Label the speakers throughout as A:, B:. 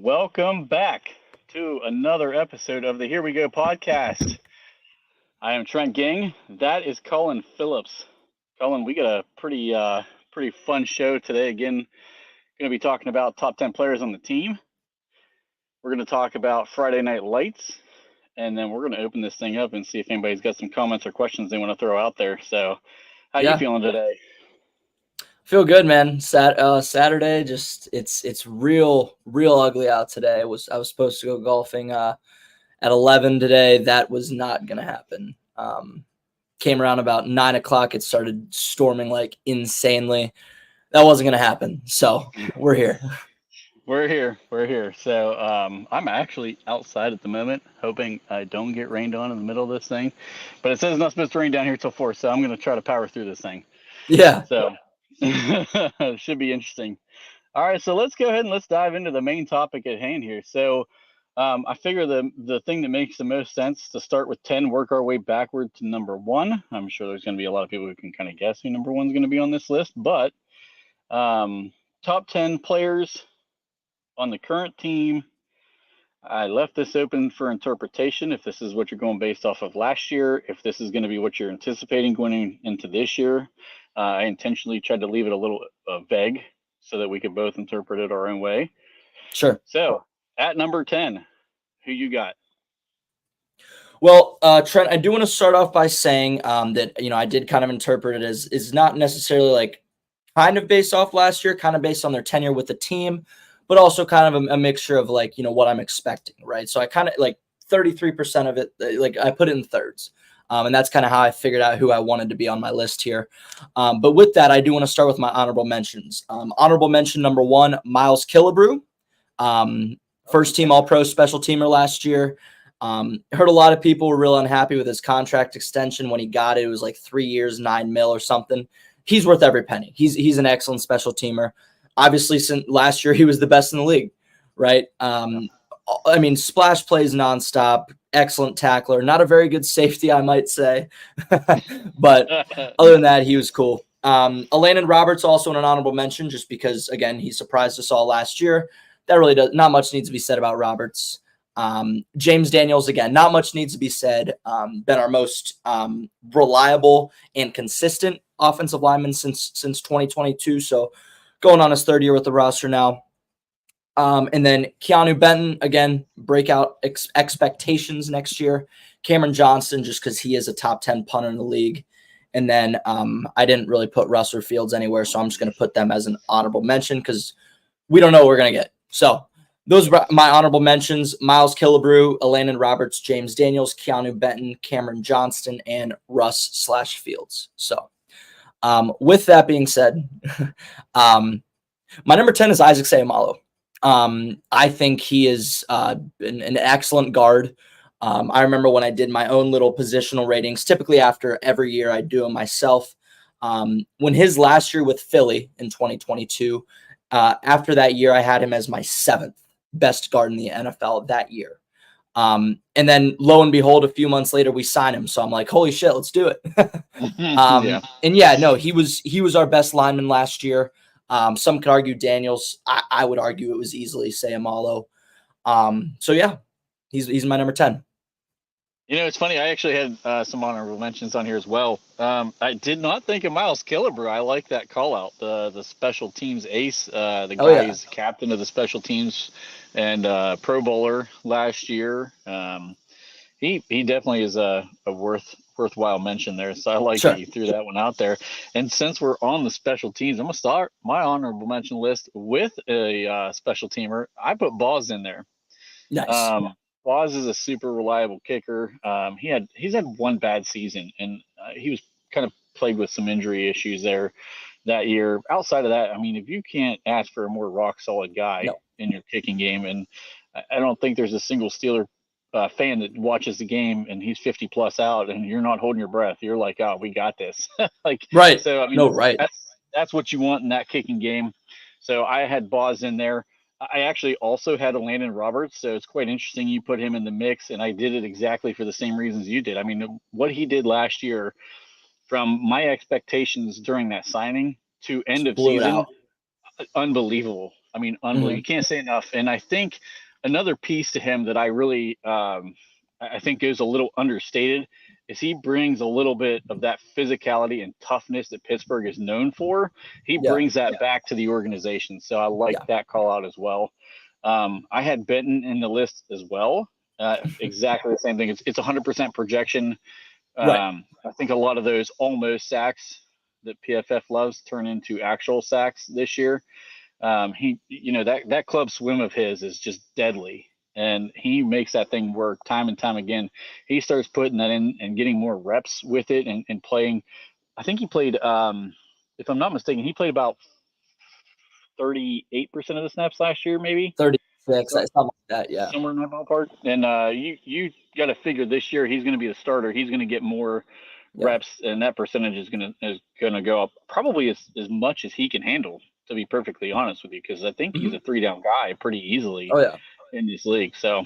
A: Welcome back to another episode of the Here We Go podcast. I am Trent Ging. That is Colin Phillips. Colin, we got a pretty fun show today. Again, going to be talking about top 10 players on the team. We're going to talk about Friday Night Lights, and then we're going to open this thing up and see if anybody's got some comments or questions they want to throw out there. So, how you feeling today?
B: Feel good, man. Saturday, just it's real ugly out today. I was supposed to go golfing at 11 today. That was not gonna happen. Came around about 9 o'clock. It started storming like insanely. That wasn't gonna happen. So we're here.
A: We're here. So I'm actually outside at the moment, hoping I don't get rained on in the middle of this thing. But it says it's not supposed to rain down here till 4, so I'm going to try to power through this thing.
B: Yeah.
A: So it should be interesting. All right, so let's go ahead and let's dive into the main topic at hand here. So I figure the thing that makes the most sense to start with 10, work our way backward to number 1. I'm sure there's going to be a lot of people who can kind of guess who number 1 is going to be on this list, but top 10 players on the current team. I left this open for interpretation. If this is what you're going based off of last year, if this is going to be what you're anticipating going into this year, I intentionally tried to leave it a little vague so that we could both interpret it our own way.
B: Sure.
A: So at number 10, who you got?
B: Well, Trent, I do want to start off by saying that I did kind of interpret it as is not necessarily like kind of based off last year, kind of based on their tenure with the team, but also kind of a mixture of like, what I'm expecting, right? So I kind of like 33% of it, like I put it in thirds. And that's kind of how I figured out who I wanted to be on my list here. But with that, I do want to start with my honorable mentions. Honorable mention number 1, Miles Killebrew, first team All-Pro special teamer last year. Heard a lot of people were real unhappy with his contract extension when he got it. It was like 3 years, $9 million or something. He's worth every penny. He's an excellent special teamer. Obviously, since last year, he was the best in the league, right? I mean, splash plays nonstop, excellent tackler, not a very good safety, I might say. But other than that, he was cool. Elandon Roberts also an honorable mention just because, again, he surprised us all last year. That really does not much needs to be said about Roberts. James Daniels, again, not much needs to be said. Been our most reliable and consistent offensive lineman since 2022. So going on his 3rd year with the roster now. And then Keanu Benton, again, breakout expectations next year. Cameron Johnston, just because he is a top 10 punter in the league. And then I didn't really put Russell Fields anywhere, so I'm just going to put them as an honorable mention because we don't know what we're going to get. So those are my honorable mentions: Miles Killebrew, Elandon Roberts, James Daniels, Keanu Benton, Cameron Johnston, and Russ/Fields. So with that being said, my number 10 is Isaac Seumalo. I think he is an excellent guard. I remember when I did my own little positional ratings, typically after every year I do them myself. When his last year with Philly in 2022, after that year, I had him as my 7th best guard in the NFL that year. And then lo and behold, a few months later, we signed him. So I'm like, holy shit, let's do it. And yeah, no, he was our best lineman last year. Some could argue Daniels. I would argue it was easily Seumalo. So yeah, he's my number 10.
A: It's funny. I actually had some honorable mentions on here as well. I did not think of Miles Killebrew. I like that call out. The special teams ace, the guy who's captain of the special teams and Pro Bowler last year. He definitely is a worthwhile mention there. So I like that you threw that one out there. And since we're on the special teams, I'm gonna start my honorable mention list with a special teamer. I put Boz in there.
B: Nice.
A: Boz is a super reliable kicker. He's had one bad season, and he was kind of plagued with some injury issues there that year. Outside of that, I mean, if you can't ask for a more rock solid guy in your kicking game, and I don't think there's a single Steeler fan that watches the game and he's 50 plus out, and you're not holding your breath. You're like, oh, we got this.
B: Right.
A: So I mean, that's what you want in that kicking game. So I had Boz in there. I actually also had Elandon Roberts, so it's quite interesting you put him in the mix, and I did it exactly for the same reasons you did. I mean, what he did last year, from my expectations during that signing to end of season, unbelievable. I mean, unbelievable. You can't say enough. And I think another piece to him that I really, I think goes a little understated is he brings a little bit of that physicality and toughness that Pittsburgh is known for. He
B: Yeah.
A: brings that back to the organization. So I like that call out as well. I had Benton in the list as well. Exactly the same thing. It's 100% projection. I think a lot of those almost sacks that PFF loves turn into actual sacks this year. That club swim of his is just deadly, and he makes that thing work time and time again. He starts putting that in and getting more reps with it and playing. I think he played, if I'm not mistaken, he played about 38% of the snaps last year, maybe
B: 36, something like that. Yeah,
A: somewhere in that ballpark. And you got to figure this year he's going to be the starter. He's going to get more reps, and that percentage is gonna go up probably as much as he can handle. To be perfectly honest with you, because I think he's a 3-down guy pretty easily. In this league. So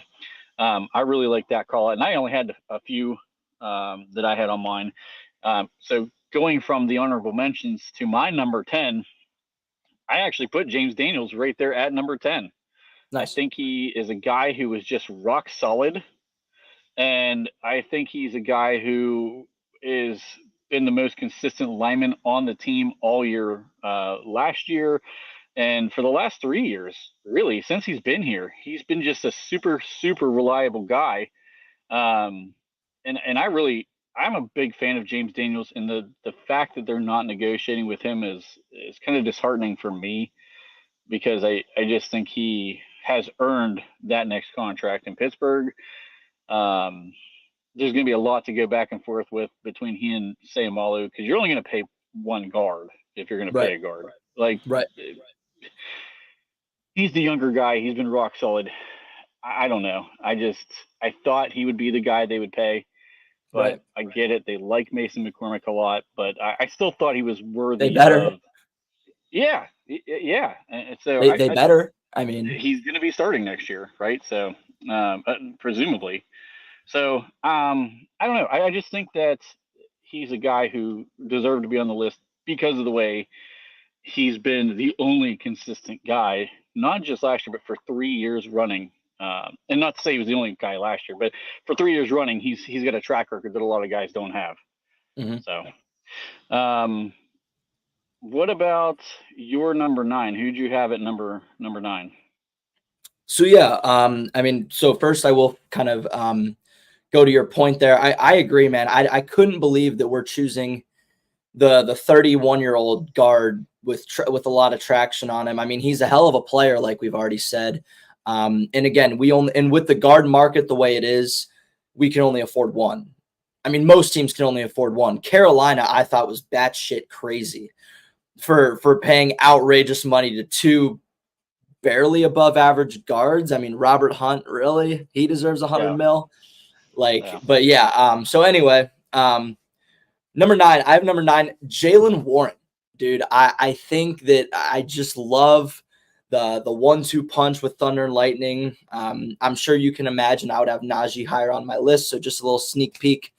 A: I really like that call. And I only had a few that I had on mine. So going from the honorable mentions to my number 10, I actually put James Daniels right there at number 10.
B: Nice.
A: I think he is a guy who was just rock solid. And I think he's a guy who is been the most consistent lineman on the team all year last year. And for the last 3 years, really, since he's been here, he's been just a super, super reliable guy. And I'm a big fan of James Daniels, and the fact that they're not negotiating with him is kind of disheartening for me, because I just think he has earned that next contract in Pittsburgh. There's going to be a lot to go back and forth with between he and Sayamalu, because you're only going to pay one guard if you're going to pay a guard. He's the younger guy. He's been rock solid. I don't know. I thought he would be the guy they would pay, but I get it. They like Mason McCormick a lot, but I still thought he was worthy.
B: They better.
A: Of. Yeah. And so
B: they better. I mean,
A: he's going to be starting next year, right? So presumably. So I don't know. I just think that he's a guy who deserved to be on the list because of the way he's been the only consistent guy, not just last year, but for 3 years running. And not to say he was the only guy last year, but for 3 years running, he's got a track record that a lot of guys don't have. So, what about your number 9? Who'd you have at number 9?
B: So yeah, I mean, so first I will kind of go to your point there. I agree, man. I couldn't believe that we're choosing the 31-year-old guard with a lot of traction on him. I mean, he's a hell of a player, like we've already said. And again, with the guard market the way it is, we can only afford one. I mean, most teams can only afford one. Carolina, I thought, was batshit crazy for paying outrageous money to two barely above average guards. I mean, Robert Hunt, really? He deserves $100 mil. But yeah. So anyway, number 9, I have number 9, Jaylen Warren. Dude, I think that I just love the 1-2 punch with Thunder and Lightning. I'm sure you can imagine I would have Najee higher on my list. So just a little sneak peek.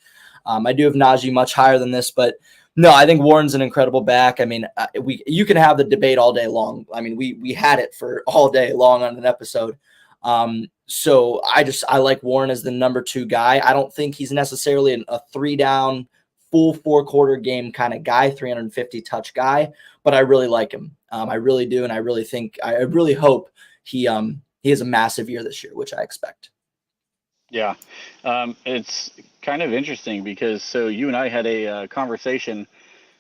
B: I do have Najee much higher than this, but no, I think Warren's an incredible back. I mean, you can have the debate all day long. I mean, we had it for all day long on an episode. So I like Warren as the number 2 guy. I don't think he's necessarily a 3-down, full 4-quarter game kind of guy, 350 touch guy, but I really like him. I really do, and I really hope he has a massive year this year, which I expect.
A: Yeah, it's kind of interesting because so you and I had a conversation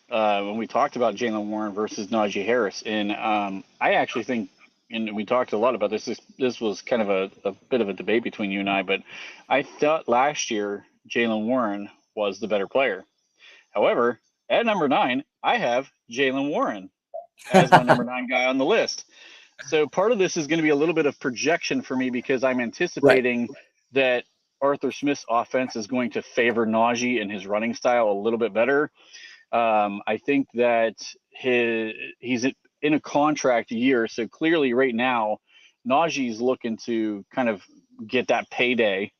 A: when we talked about Jaylen Warren versus Najee Harris, and I actually think, and we talked a lot about this. This was kind of a bit of a debate between you and I, but I thought last year Jaylen Warren was the better player. However, at number 9, I have Jaylen Warren as my number 9 guy on the list. So part of this is going to be a little bit of projection for me because I'm anticipating that Arthur Smith's offense is going to favor Najee and his running style a little bit better. I think that he's in a contract year, so clearly right now Najee's looking to kind of get that payday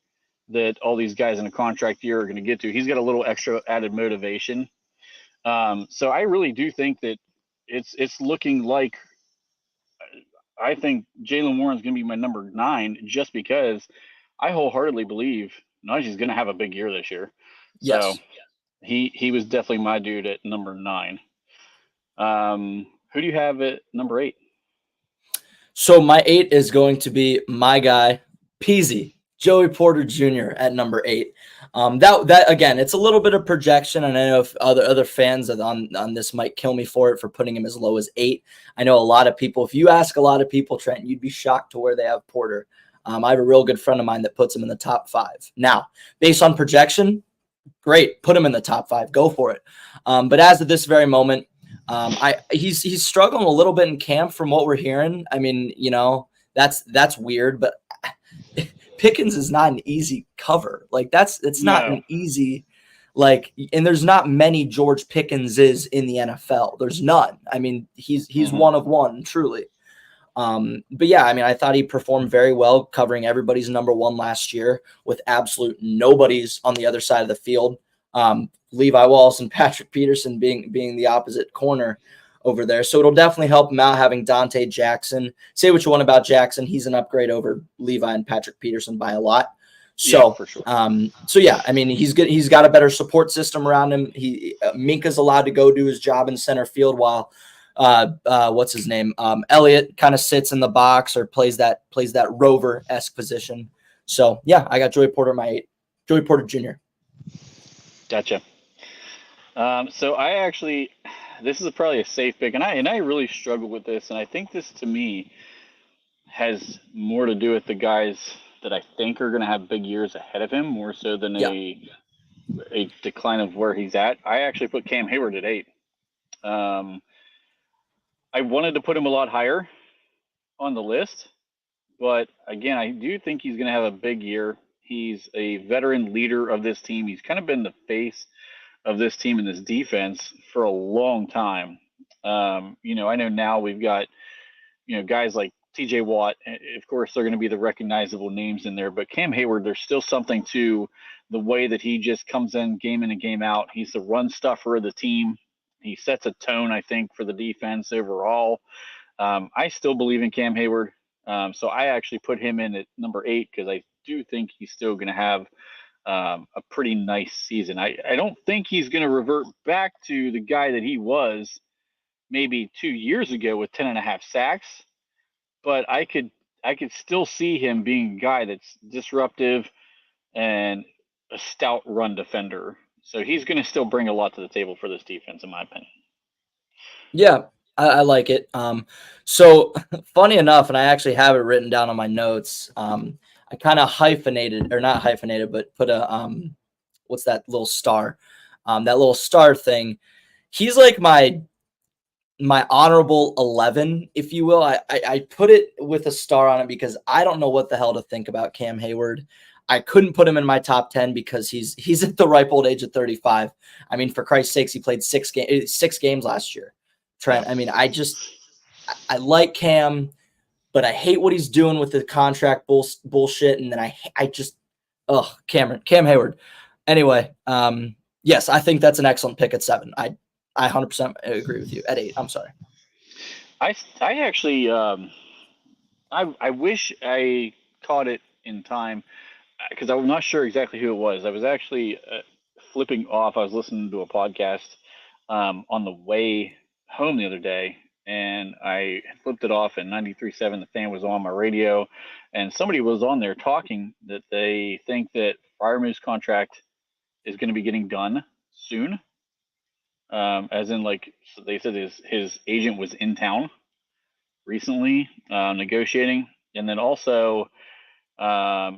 A: that all these guys in a contract year are going to get to. He's got a little extra added motivation. So I really do think that it's looking like I think Jaylen Warren's going to be my number 9 just because I wholeheartedly believe Najee's going to have a big year this year. So
B: Yes.
A: he was definitely my dude at number 9. Who do you have at number 8?
B: So my 8 is going to be my guy, Peasy, Joey Porter Jr. at number 8. That again, it's a little bit of projection, and I know if other fans on this might kill me for it for putting him as low as 8. I know a lot of people. If you ask a lot of people, Trent, you'd be shocked to where they have Porter. I have a real good friend of mine that puts him in the top 5. Now, based on projection, great, put him in the top 5, go for it. But as of this very moment, he's struggling a little bit in camp from what we're hearing. I mean, that's weird, but Pickens is not an easy cover. Like it's not an easy, and there's not many George Pickenses in the NFL. There's none. I mean, he's one of one, truly. But yeah, I mean, I thought he performed very well covering everybody's number 1 last year with absolute nobodies on the other side of the field. Levi Wallace and Patrick Peterson being the opposite corner over there. So it'll definitely help him out having Dante Jackson. Say what you want about Jackson. He's an upgrade over Levi and Patrick Peterson by a lot. So,
A: yeah, for sure.
B: So yeah, I mean, he's good. He's got a better support system around him. Minka's allowed to go do his job in center field while what's his name? Elliott kind of sits in the box or plays that rover-esque position. So yeah, I got Joey Porter my 8. Joey Porter Jr.
A: Gotcha. So this is probably a safe pick, and I really struggle with this, and I think this to me has more to do with the guys that I think are going to have big years ahead of him, more so than a decline of where he's at. I actually put Cam Hayward at 8. I wanted to put him a lot higher on the list, but again, I do think he's going to have a big year. He's a veteran leader of this team. He's kind of been the face of this team and this defense for a long time. I know now we've got, guys like TJ Watt. Of course, they're going to be the recognizable names in there, but Cam Hayward, there's still something to the way that he just comes in and game out. He's the run stuffer of the team. He sets a tone, I think, for the defense overall. I still believe in Cam Hayward. So I actually put him in at number 8 because I do think he's still going to have a pretty nice season. I don't think he's going to revert back to the guy that he was maybe 2 years ago with 10.5 sacks, but I could still see him being a guy that's disruptive and a stout run defender. So he's going to still bring a lot to the table for this defense, in my opinion.
B: Yeah, I like it. So funny enough, and I actually have it written down on my notes. I kind of hyphenated, or not hyphenated, but put a what's that little star? That little star thing. He's like my honorable 11, if you will. I put it with a star on it because I don't know what the hell to think about Cam Hayward. I couldn't put him in my top 10 because he's at the ripe old age of 35. I mean, for Christ's sakes, he played 6 games last year. Trent, I mean, I like Cam, but I hate what he's doing with the contract bullshit. And then Cam Hayward. Anyway, yes, I think that's an excellent pick at 7. I 100% agree with you at 8. I'm sorry.
A: I actually, I wish I caught it in time because I'm not sure exactly who it was. I was actually flipping off. I was listening to a podcast on the way home the other day, and I flipped it off, and 93.7 The Fan was on my radio, and somebody was on there talking that they think that Freiermuth's contract is going to be getting done soon. As in, so they said his agent was in town recently negotiating, and then also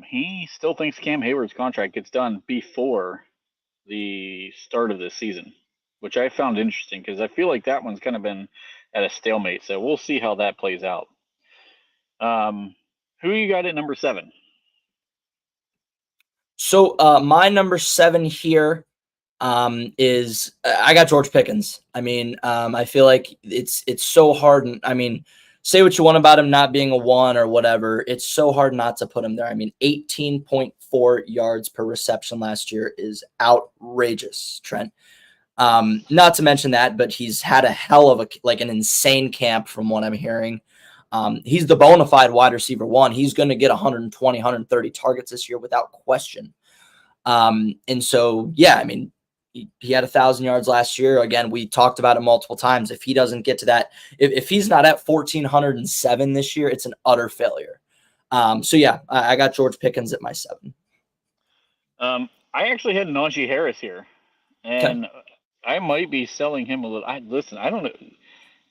A: he still thinks Cam Hayward's contract gets done before the start of this season, which I found interesting because I feel like that one's kind of been at a stalemate. So we'll see how that plays out. Who you got at number 7?
B: So my number 7 here is I got George Pickens. I mean, I feel like it's so hard. And I mean, say what you want about him not being a 1 or whatever. It's so hard not to put him there. I mean, 18.4 yards per reception last year is outrageous, Trent. Not to mention that, but he's had a hell of an insane camp from what I'm hearing. He's the bona fide wide receiver one. He's going to get 120, 130 targets this year without question. And so, yeah, I mean, he had 1,000 yards last year. Again, we talked about it multiple times. If he doesn't get to that, if he's not at 1,407 this year, it's an utter failure. So yeah, I got George Pickens at my 7.
A: I actually had Najee Harris here, and I might be selling him a little. Listen, I don't know.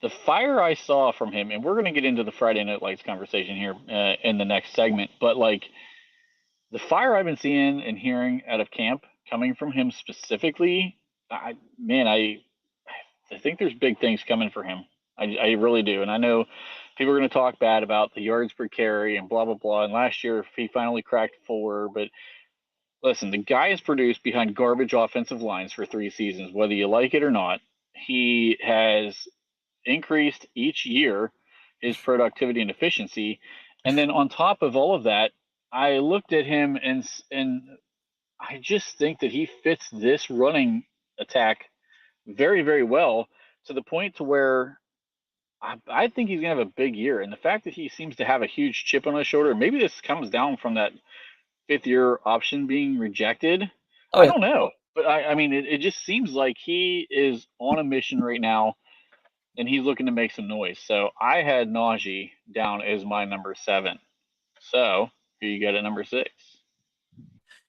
A: The fire I saw from him, and we're going to get into the Friday Night Lights conversation here in the next segment, but like the fire I've been seeing and hearing out of camp coming from him specifically, I think there's big things coming for him. I really do. And I know people are going to talk bad about the yards per carry and blah, blah, blah. And last year he finally cracked 4, but listen, the guy has produced behind garbage offensive lines for 3 seasons, whether you like it or not. He has increased each year his productivity and efficiency. And then on top of all of that, I looked at him and I just think that he fits this running attack very, very well, to the point to where I think he's going to have a big year. And the fact that he seems to have a huge chip on his shoulder, maybe this comes down from that 5th-year option being rejected. I don't know. But I mean, it just seems like he is on a mission right now, and he's looking to make some noise. So I had Najee down as my number 7. So who you got at number 6?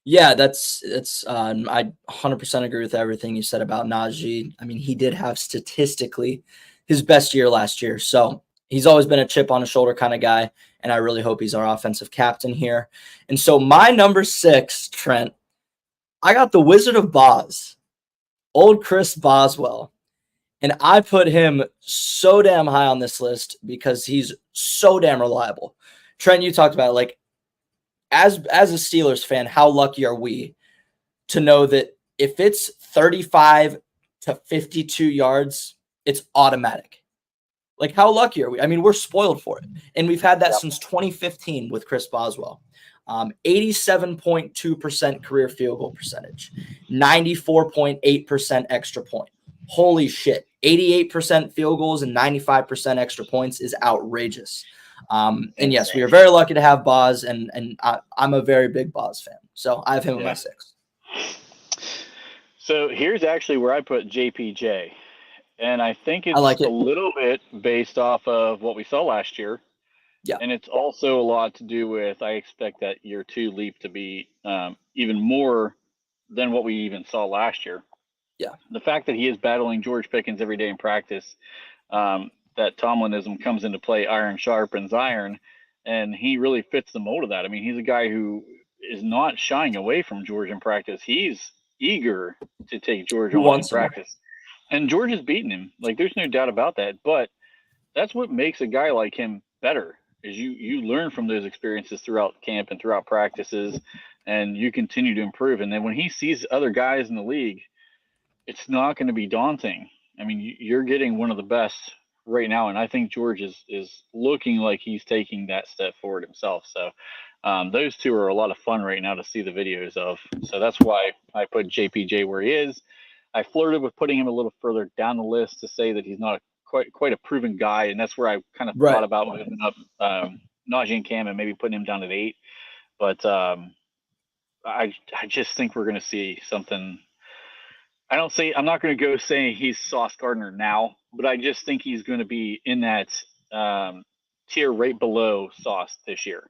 B: Yeah, that's I 100% agree with everything you said about Najee. I mean, he did have statistically his best year last year. So he's always been a chip on his shoulder kind of guy, and I really hope he's our offensive captain here. And so my number 6, Trent, I got the Wizard of Boz, old Chris Boswell. And I put him so damn high on this list because he's so damn reliable. Trent, you talked about it, like, as a Steelers fan, how lucky are we to know that if it's 35 to 52 yards, it's automatic? Like, how lucky are we? I mean, we're spoiled for it. And we've had that since 2015 with Chris Boswell. 87.2% career field goal percentage, 94.8% extra point. Holy shit. 88% field goals and 95% extra points is outrageous. And yes, we are very lucky to have Boz, and I'm a very big Boz fan. So I have him in my 6.
A: So here's actually where I put JPJ. And I think it's a little bit based off of what we saw last year.
B: Yeah.
A: And it's also a lot to do with, I expect that year 2 leap to be even more than what we even saw last year.
B: Yeah.
A: The fact that he is battling George Pickens every day in practice, that Tomlinism comes into play, iron sharpens iron, and he really fits the mold of that. I mean, he's a guy who is not shying away from George in practice. He's eager to take George on in practice. And George has beaten him. Like, there's no doubt about that. But that's what makes a guy like him better, is you learn from those experiences throughout camp and throughout practices, and you continue to improve. And then when he sees other guys in the league, it's not going to be daunting. I mean, you're getting one of the best right now, and I think George is looking like he's taking that step forward himself. So those two are a lot of fun right now to see the videos of. So that's why I put JPJ where he is. I flirted with putting him a little further down the list to say that he's not quite a proven guy, and that's where I kind of thought about moving up Najee and Cam and maybe putting him down at 8. But I just think we're going to see something. I'm not going to go saying he's Sauce Gardner now, but I just think he's going to be in that tier right below Sauce this year.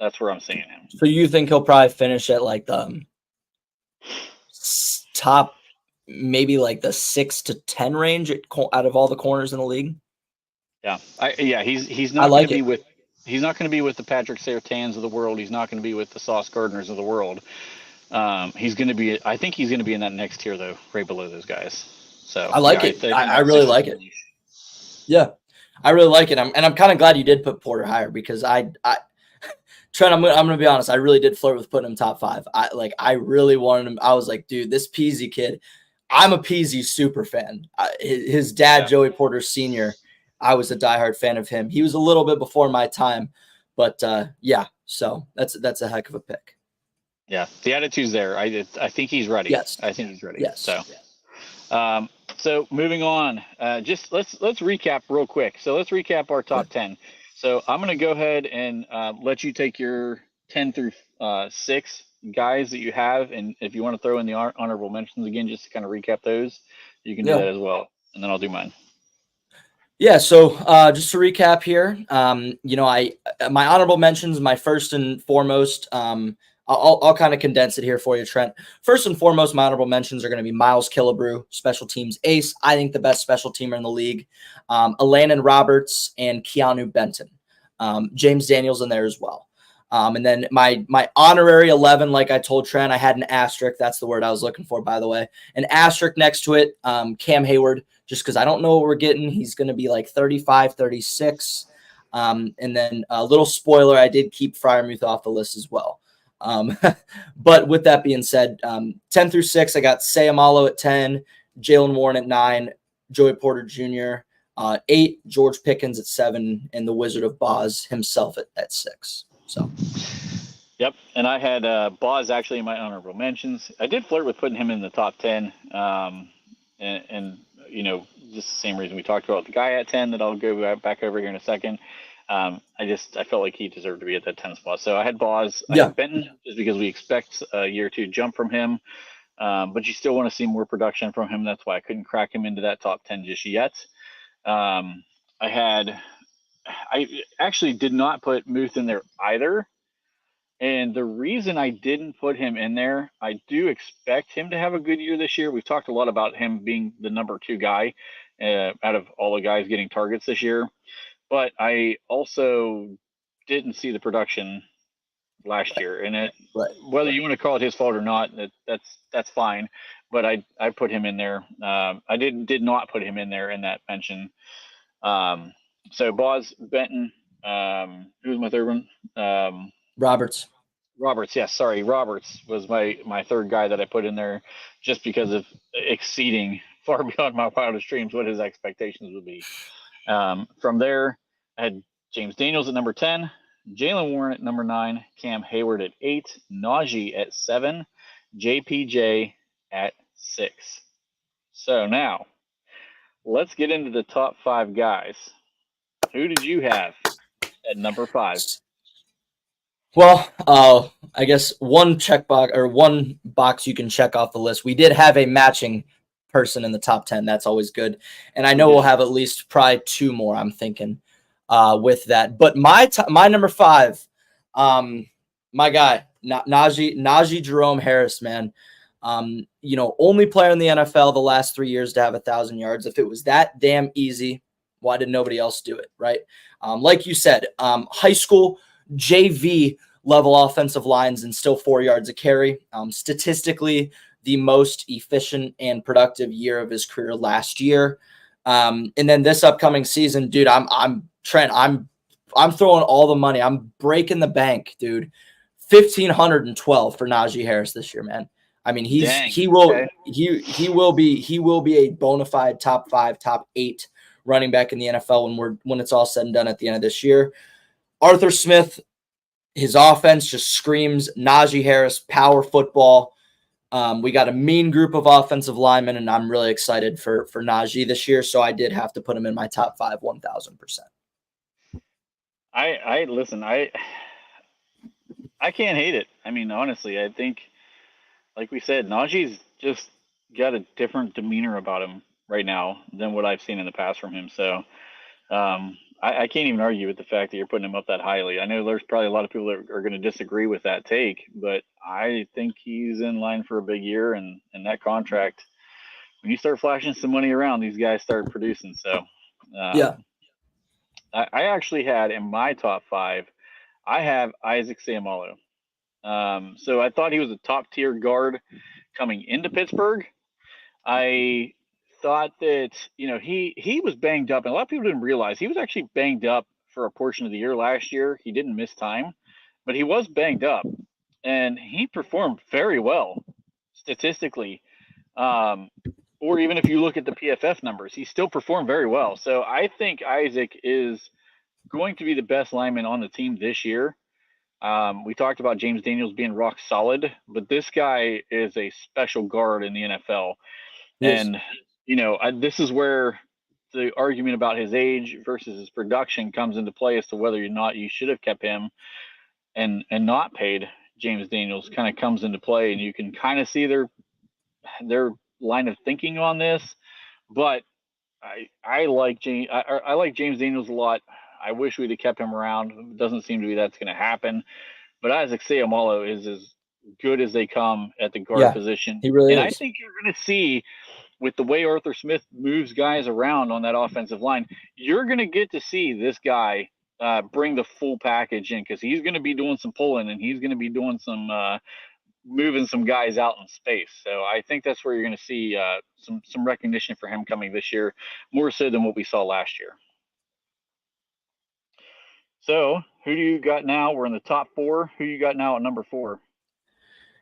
A: That's where I'm seeing him.
B: So you think he'll probably finish at like the top, maybe like the 6 to 10 range out of all the corners in the league?
A: Yeah, he's not going to be with he's not going to be with the Patrick Surtains of the world. He's not going to be with the Sauce Gardners of the world. He's going to be. I think he's going to be in that next tier though, right below those guys. So
B: I like it. I really like it. Yeah, I really like it. I'm kind of glad you did put Porter higher, because Trent, I'm going to be honest. I really did flirt with putting him top 5. I really wanted him. I was like, dude, this Peasy kid. I'm a Peasy super fan. His dad, Joey Porter Sr., I was a diehard fan of him. He was a little bit before my time, but so that's a heck of a pick.
A: Yeah, the attitude's there. I think he's ready.
B: Yes,
A: I think he's ready.
B: Yes.
A: So moving on. Just let's recap real quick. So let's recap our top 10. So I'm going to go ahead and let you take your 10 through 6 guys that you have. And if you want to throw in the honorable mentions again, just to kind of recap those, you can do
B: Yeah.
A: that as well. And then I'll do mine.
B: Yeah, so just to recap here, my honorable mentions, my first and foremost, I'll kind of condense it here for you, Trent. First and foremost, my honorable mentions are going to be Miles Killebrew, special teams ace. I think the best special teamer in the league. Elandon Roberts and Keanu Benton. James Daniels in there as well. And then my honorary 11, like I told Trent, I had an asterisk. That's the word I was looking for, by the way. An asterisk next to it, Cam Hayward, just because I don't know what we're getting. He's going to be like 35, 36. And then a little spoiler, I did keep Freiermuth off the list as well. But with that being said, 10 through 6, I got Sayamalo at 10, Jalen Warren at 9, Joey Porter Jr., 8, George Pickens at 7, and the Wizard of Boz himself at 6. So,
A: yep. And I had Boz actually in my honorable mentions. I did flirt with putting him in the top 10. And just the same reason we talked about the guy at 10 that I'll go back over here in a second. I felt like he deserved to be at that 10 spot. So I had Boz. I had Benton just because we expect a year or two jump from him. But you still want to see more production from him. That's why I couldn't crack him into that top 10 just yet. I actually did not put Muth in there either. And the reason I didn't put him in there, I do expect him to have a good year this year. We've talked a lot about him being the number 2 guy out of all the guys getting targets this year. But I also didn't see the production last year, and whether you want to call it his fault or not, that's fine. But I put him in there. I did not put him in there in that mention. So Boz, Benton, who was my third one?
B: Roberts.
A: Yes, sorry. Roberts was my third guy that I put in there just because of exceeding far beyond my wildest dreams what his expectations would be. From there, I had James Daniels at number 10, Jalen Warren at number 9, Cam Hayward at 8, Najee at 7, JPJ at 6. So now, let's get into the top 5 guys. Who did you have at number 5?
B: Well, I guess one box you can check off the list. We did have a matching person in the top 10. That's always good. And I know we'll have at least probably 2 more, I'm thinking, with that. But my number 5, my guy, Najee Jerome Harris, man. Only player in the NFL the last 3 years to have 1,000 yards. If it was that damn easy, why did nobody else do it, right? Like you said, high school, JV level offensive lines and still 4 yards a carry. Statistically, the most efficient and productive year of his career last year. And then this upcoming season, dude, I'm Trent. I'm throwing all the money. I'm breaking the bank, dude. 1,512 for Najee Harris this year, man. I mean, he will be a bona fide top 5, top 8 running back in the NFL when it's all said and done at the end of this year. Arthur Smith, his offense just screams Najee Harris, power football. We got a mean group of offensive linemen, and I'm really excited for Najee this year. So I did have to put him in my top 5, 1,000%.
A: I can't hate it. I mean, honestly, I think, like we said, Najee's just got a different demeanor about him right now than what I've seen in the past from him. So I can't even argue with the fact that you're putting him up that highly. I know there's probably a lot of people that are going to disagree with that take, but I think he's in line for a big year, and that contract, when you start flashing some money around, these guys start producing. So
B: yeah.
A: I actually had in my top 5, I have Isaac Seumalo. So I thought he was a top tier guard coming into Pittsburgh. I thought that, he was banged up, and a lot of people didn't realize he was actually banged up for a portion of the year last year. He didn't miss time, but he was banged up, and he performed very well statistically. Or even if you look at the PFF numbers, he still performed very well. So I think Isaac is going to be the best lineman on the team this year. We talked about James Daniels being rock solid, but this guy is a special guard in the NFL. Yes. And, this is where the argument about his age versus his production comes into play as to whether or not you should have kept him and not paid James Daniels kind of comes into play, and you can kind of see their line of thinking on this. But I like I like James Daniels a lot. I wish we'd have kept him around. It doesn't seem to be that's going to happen. But Isaac Seumalo is as good as they come at the guard position.
B: He really
A: is.
B: I
A: think you're going to see, with the way Arthur Smith moves guys around on that offensive line, you're going to get to see this guy bring the full package in, because he's going to be doing some pulling and he's going to be doing some moving some guys out in space. So I think that's where you're going to see some recognition for him coming this year, more so than what we saw last year. So who do you got now? We're in the top 4. Who you got now at number 4?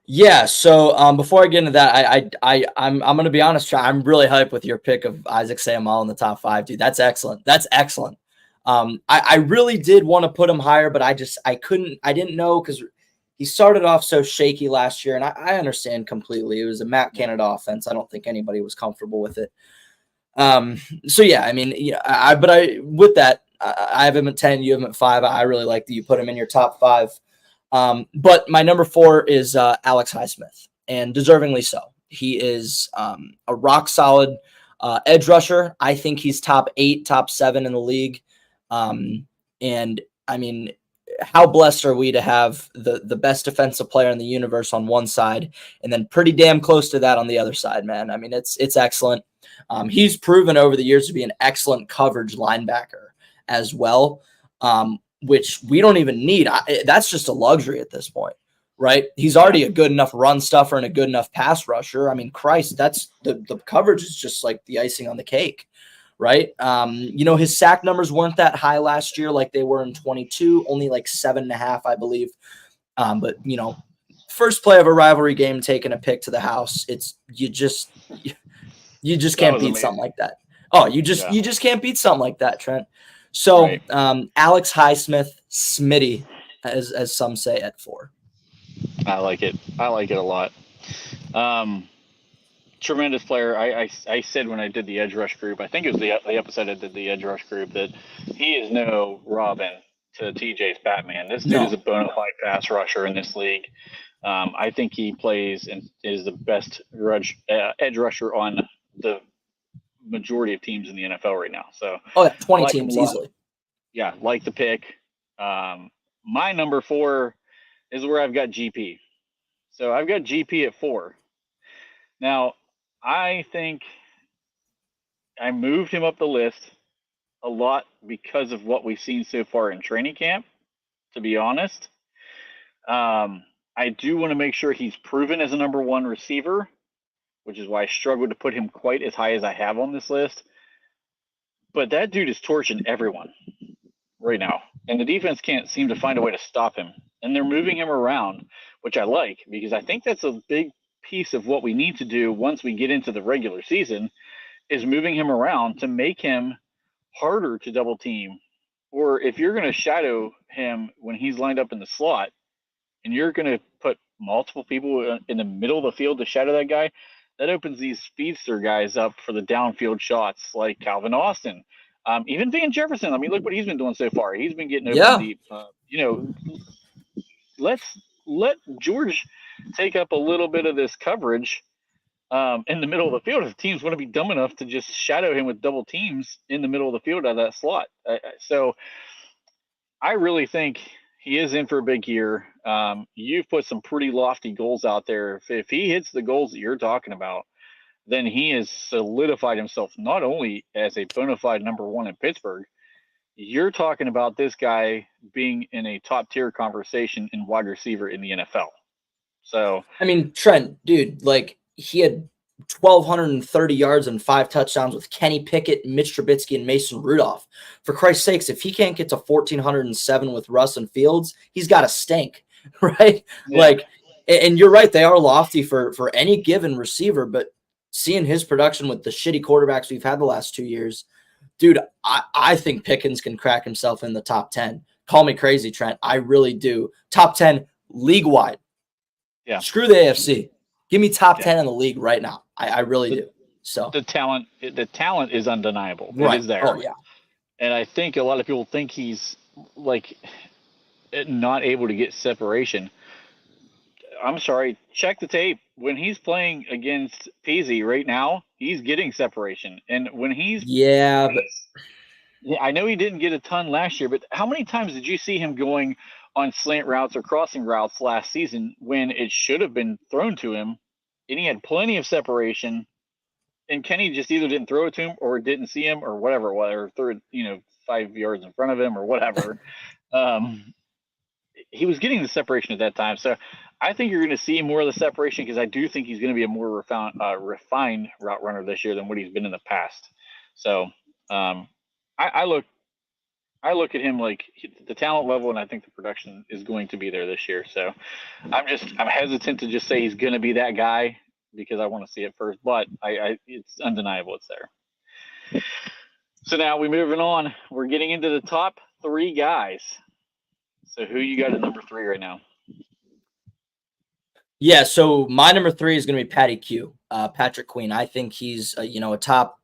B: Yeah. So before I get into that, I'm going to be honest, I'm really hyped with your pick of Isaac Seumalo in the top 5, dude. That's excellent. That's excellent. I really did want to put him higher, but I didn't know, because he started off so shaky last year, and I understand completely. It was a Matt Canada offense. I don't think anybody was comfortable with it. So yeah, I mean, with that, I have him at 10, you have him at 5. I really like that you put him in your top 5. But my number 4 is Alex Highsmith, and deservingly so. He is a rock solid edge rusher. I think he's top 8, top 7 in the league. And I mean, how blessed are we to have the best defensive player in the universe on one side, and then pretty damn close to that on the other side, man. I mean, it's excellent. He's proven over the years to be an excellent coverage linebacker as well, which we don't even need. That's just a luxury at this point, right? He's already a good enough run stuffer and a good enough pass rusher. I mean, Christ, that's the coverage is just like the icing on the cake, right? His sack numbers weren't that high last year like they were in 22, only like 7.5, I believe. But first play of a rivalry game, taking a pick to the house, you just can't beat something like that. Oh, you just can't beat something like that, Trent. So right. Alex Highsmith, Smitty, as some say, at 4.
A: I like it a lot. Tremendous player. I said when I did the edge rush group, I think it was the episode I did the edge rush group, that he is no Robin to TJ's Batman. This dude is a bona fide pass rusher in this league. I think he plays and is the best edge rusher on the majority of teams in the NFL right now. So
B: 20 teams easily.
A: Yeah, like the pick. My number 4 is where I've got GP. So I've got GP at 4. Now, I think I moved him up the list a lot because of what we've seen so far in training camp, to be honest. I do want to make sure he's proven as a number 1 receiver, which is why I struggled to put him quite as high as I have on this list. But that dude is torching everyone right now, and the defense can't seem to find a way to stop him. And they're moving him around, which I like, because I think that's a big piece of what we need to do once we get into the regular season, is moving him around to make him harder to double team. Or if you're going to shadow him when he's lined up in the slot, and you're going to put multiple people in the middle of the field to shadow that guy, that opens these speedster guys up for the downfield shots, like Calvin Austin, even Van Jefferson. I mean, look what he's been doing so far. He's been getting open deep. Let George take up a little bit of this coverage in the middle of the field. If teams want to be dumb enough to just shadow him with double teams in the middle of the field out of that slot. So I really think he is in for a big year. You've put some pretty lofty goals out there. If he hits the goals that you're talking about, then he has solidified himself not only as a bona fide number 1 in Pittsburgh. You're talking about this guy being in a top tier conversation in wide receiver in the NFL. So,
B: I mean, Trent, dude, like, he had 1,230 yards and 5 touchdowns with Kenny Pickett, Mitch Trubisky, and Mason Rudolph. For Christ's sakes, if he can't get to 1,407 with Russ and Fields, he's got to stink, right? Yeah. Like, and you're right, they are lofty for any given receiver, but seeing his production with the shitty quarterbacks we've had the last 2 years, dude, I think Pickens can crack himself in the top 10. Call me crazy, Trent. I really do. Top 10 league-wide.
A: Yeah.
B: Screw the AFC. Give me top 10 in the league right now. I really do. So
A: the talent is undeniable. It
B: right.
A: is
B: Oh
A: there.
B: yeah.
A: And I think a lot of people think he's like not able to get separation. I'm sorry, check the tape. When he's playing against Peasy right now, he's getting separation. And
B: Yeah,
A: when
B: but
A: yeah, I know he didn't get a ton last year, but how many times did you see him going on slant routes or crossing routes last season when it should have been thrown to him and he had plenty of separation and Kenny just either didn't throw it to him or didn't see him or whatever, or threw it, 5 yards in front of him or whatever. Um, he was getting the separation at that time. So I think you're going to see more of the separation because I do think he's going to be a more refined route runner this year than what he's been in the past. So um, I look at him like the talent level, and I think the production is going to be there this year. So I'm hesitant to just say he's going to be that guy because I want to see it first, but it's undeniable it's there. So now we're moving on. We're getting into the top three guys. So who you got at number three right now?
B: yeah. So my number 3 is going to be Patty Q, Patrick Queen. I think he's a top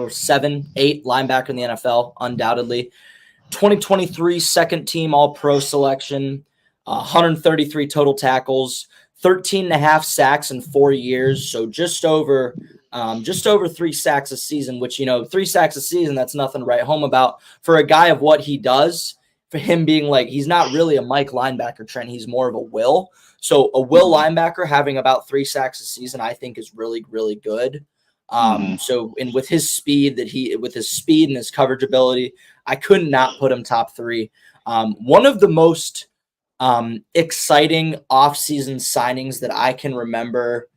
B: 7, 8 linebacker in the NFL, undoubtedly. 2023 second team All Pro selection, 133 total tackles, 13 and a half sacks in 4 years. So just over 3 sacks a season, which, 3 sacks a season, that's nothing to write home about for a guy of what he does. For him being like, he's not really a Mike linebacker, Trent. He's more of a Will. So a Will linebacker having about 3 sacks a season, I think is really, really good. So, and with his speed and his coverage ability, I could not put him top 3. One of the most exciting offseason signings that I can remember.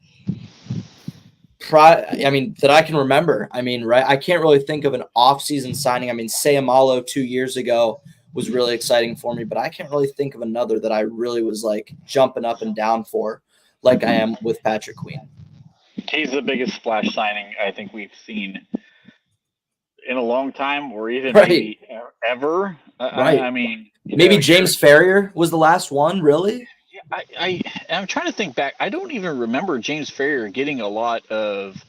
B: Right? I can't really think of an offseason signing. I mean, Sayamalo 2 years ago was really exciting for me, but I can't really think of another that I really was like jumping up and down for, like I am with Patrick Queen.
A: He's the biggest splash signing I think we've seen in a long time, or even maybe ever.
B: Right.
A: I mean,
B: maybe James Ferrier was the last one, really?
A: Yeah, I'm trying to think back. I don't even remember James Ferrier getting a lot of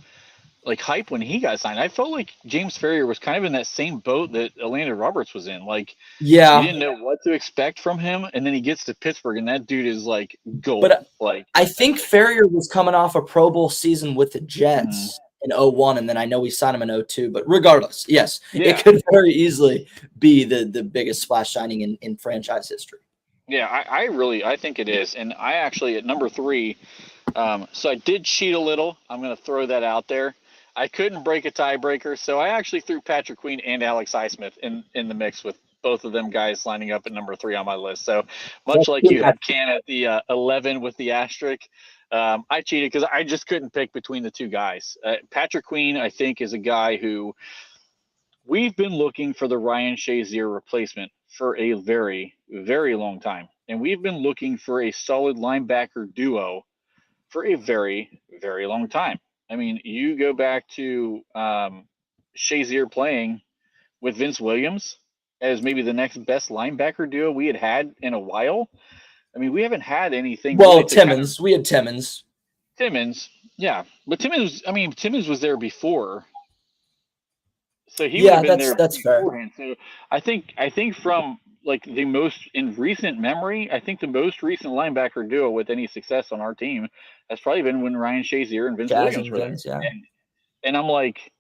A: like hype when he got signed. I felt like James Ferrier was kind of in that same boat that Elandon Roberts was in. Like, you didn't know what to expect from him, and then he gets to Pittsburgh, and that dude is like gold.
B: But I think Ferrier was coming off a Pro Bowl season with the Jets in 2001, and then I know we signed him in 2002. But regardless, yes, it could very easily be the biggest splash signing in franchise history.
A: Yeah, I think it is. And I actually, at number 3, so I did cheat a little. I'm going to throw that out there. I couldn't break a tiebreaker, so I actually threw Patrick Queen and Alex Highsmith in the mix with both of them guys lining up at number 3 on my list. So much like you had Can at the 11 with the asterisk, I cheated because I just couldn't pick between the two guys. Patrick Queen, I think, is a guy who we've been looking for the Ryan Shazier replacement for a very, very long time. And we've been looking for a solid linebacker duo for a very, very long time. I mean, you go back to Shazier playing with Vince Williams as maybe the next best linebacker duo we had in a while. I mean, we haven't had anything.
B: Well, Timmons. We had Timmons.
A: Timmons, yeah. But Timmons was there before. So he would have been there beforehand. Fair. So I think from like the most in recent memory, I think the most recent linebacker duo with any success on our team has probably been when Ryan Shazier and Vince Williams were there.
B: Yeah.
A: And I'm like,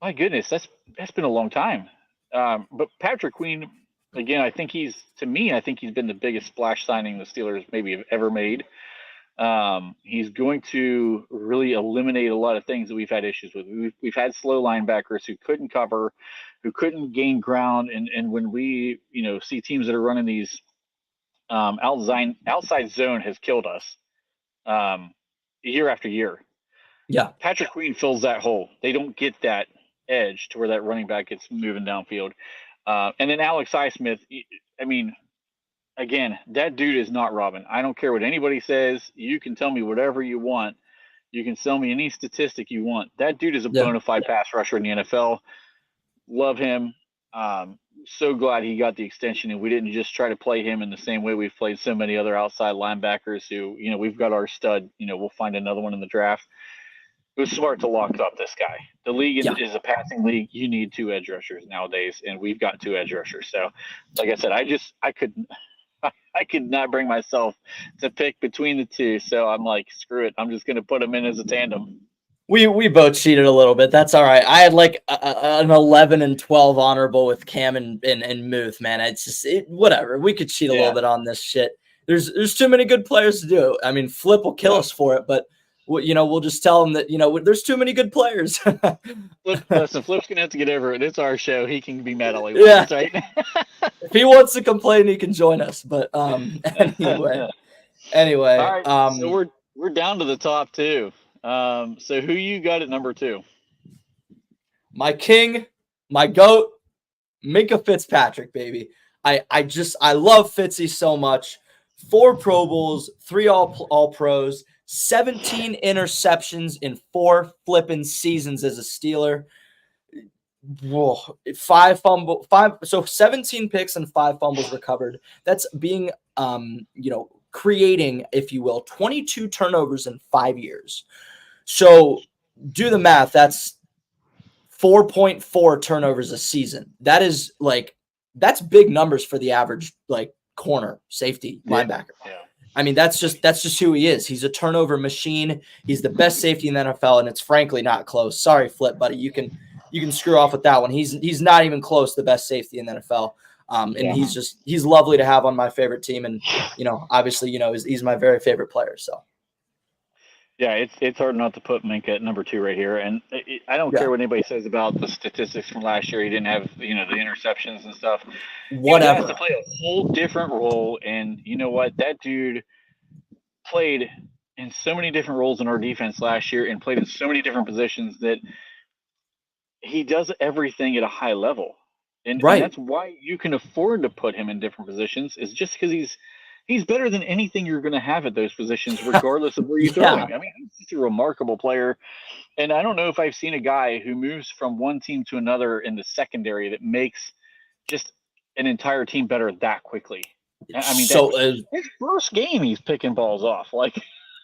A: my goodness, that's been a long time. But Patrick Queen, again, I think he's been the biggest splash signing the Steelers maybe have ever made. He's going to really eliminate a lot of things that we've had issues with. We've had slow linebackers who couldn't cover, who couldn't gain ground, and when we see teams that are running these outside zone has killed us year after year.
B: Yeah,
A: Patrick Queen fills that hole. They don't get that edge to where that running back gets moving downfield. And then Alex Highsmith, I mean, again, that dude is not Robin. I don't care what anybody says. You can tell me whatever you want. You can sell me any statistic you want. That dude is a bona fide pass rusher in the NFL. Love him. So glad he got the extension and we didn't just try to play him in the same way we've played so many other outside linebackers who, we've got our stud, we'll find another one in the draft. it was smart to lock up this guy. The league
B: Yeah.
A: is a passing league. You need 2 edge rushers nowadays, and we've got 2 edge rushers. So, like I said, I could not bring myself to pick between the two. So I'm like, screw it. I'm just going to put them in as a tandem.
B: We both cheated a little bit. That's all right. I had like an 11 and 12 honorable with Cam and Muth, man. It's just whatever. We could cheat a little bit on this shit. There's too many good players to do. I mean, Flip will kill us for it, but we'll just tell him that there's too many good players.
A: Listen, Flip's gonna have to get over it. It's our show. He can be mad all he wants, right?
B: If he wants to complain, he can join us. But anyway.
A: All right. So we're down to the top 2. So who you got at number 2?
B: My king, my GOAT, Minkah Fitzpatrick, baby. I love Fitzy so much. 4 Pro Bowls, 3 all pros, 17 interceptions in 4 flipping seasons as a Steeler. Whoa, 17 picks and 5 fumbles recovered. That's being creating, if you will, 22 turnovers in 5 years. So do the math. That's 4.4 turnovers a season. That's big numbers for the average corner, safety, linebacker.
A: Yeah.
B: I mean, that's just who he is. He's a turnover machine. He's the best safety in the NFL, and it's frankly not close. Sorry, Flip, buddy. You can screw off with that one. He's not even close to the best safety in the NFL. He's lovely to have on my favorite team, and obviously he's my very favorite player. So.
A: Yeah, it's hard not to put Minkah at number 2 right here, and I don't care what anybody says about the statistics from last year. He didn't have the interceptions and stuff.
B: Whatever.
A: He has to play a whole different role, and you know what? That dude played in so many different roles in our defense last year, and played in so many different positions that he does everything at a high level, and that's why you can afford to put him in different positions. Is just because he's better than anything you're going to have at those positions, regardless of where you throw him. I mean, he's just a remarkable player. And I don't know if I've seen a guy who moves from one team to another in the secondary that makes just an entire team better that quickly. I mean, his first game, he's picking balls off.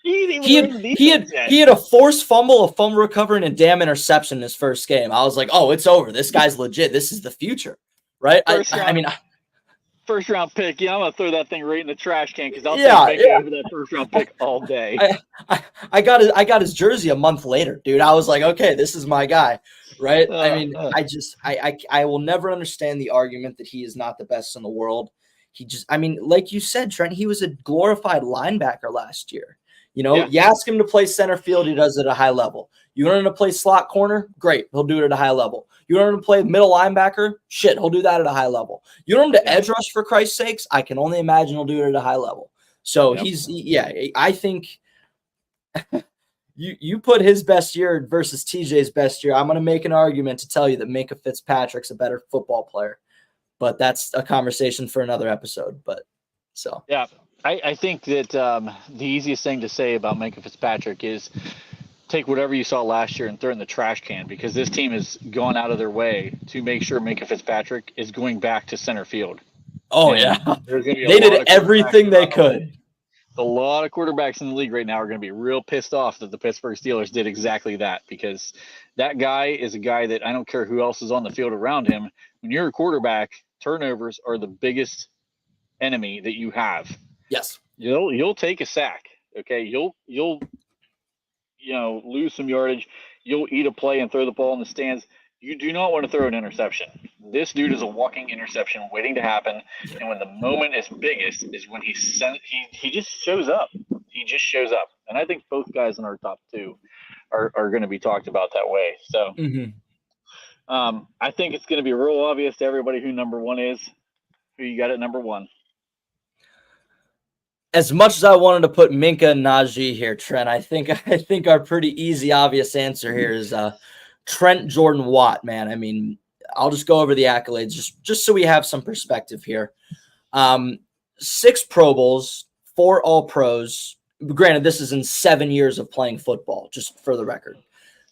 A: He
B: had a forced fumble, a fumble recovery, and a damn interception in his first game. I was like, oh, it's over. This guy's legit. This is the future, right?
A: First round pick. Yeah, I'm gonna throw that thing right in the trash can because I'll take over that first round pick all day.
B: I got his jersey a month later, dude. I was like, okay, this is my guy, right? I will never understand the argument that he is not the best in the world. Like you said, Trent, he was a glorified linebacker last year. You ask him to play center field, he does it at a high level. You want him to play slot corner? Great. He'll do it at a high level. You want him to play middle linebacker? Shit, he'll do that at a high level. You want him to edge rush, for Christ's sakes? I can only imagine he'll do it at a high level. So I think you put his best year versus TJ's best year. I'm going to make an argument to tell you that Minkah Fitzpatrick's a better football player. But that's a conversation for another episode. Yeah.
A: I think that the easiest thing to say about Minkah Fitzpatrick is take whatever you saw last year and throw it in the trash can, because this team has gone out of their way to make sure Minkah Fitzpatrick is going back to center field.
B: Oh, yeah. They did everything they could.
A: A lot of quarterbacks in the league right now are going to be real pissed off that the Pittsburgh Steelers did exactly that, because that guy is a guy that I don't care who else is on the field around him. When you're a quarterback, turnovers are the biggest enemy that you have.
B: Yes.
A: You'll take a sack. Okay. You'll lose some yardage. You'll eat a play and throw the ball in the stands. You do not want to throw an interception. This dude is a walking interception waiting to happen. And when the moment is biggest is when he just shows up. He just shows up. And I think both guys in our top 2 are going to be talked about that way. So I think it's going to be real obvious to everybody who number 1 is. Who you got at number 1?
B: As much as I wanted to put Minkah and Najee here, Trent, I think our pretty easy, obvious answer here is Trent Jordan Watt, man. I mean, I'll just go over the accolades just so we have some perspective here. 6 Pro Bowls, 4 All Pros. Granted, this is in 7 years of playing football, just for the record.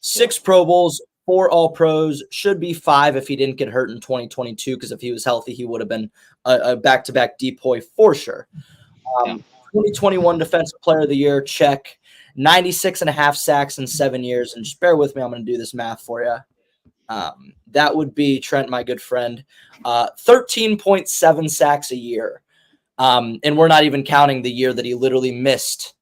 B: 6 Pro Bowls, 4 All Pros, should be 5 if he didn't get hurt in 2022, because if he was healthy, he would have been a back-to-back depoy for sure. 2021 Defensive Player of the Year, check. 96.5 sacks in 7 years. And just bear with me, I'm going to do this math for you. That would be, Trent, my good friend, 13.7 sacks a year. And we're not even counting the year that he literally missed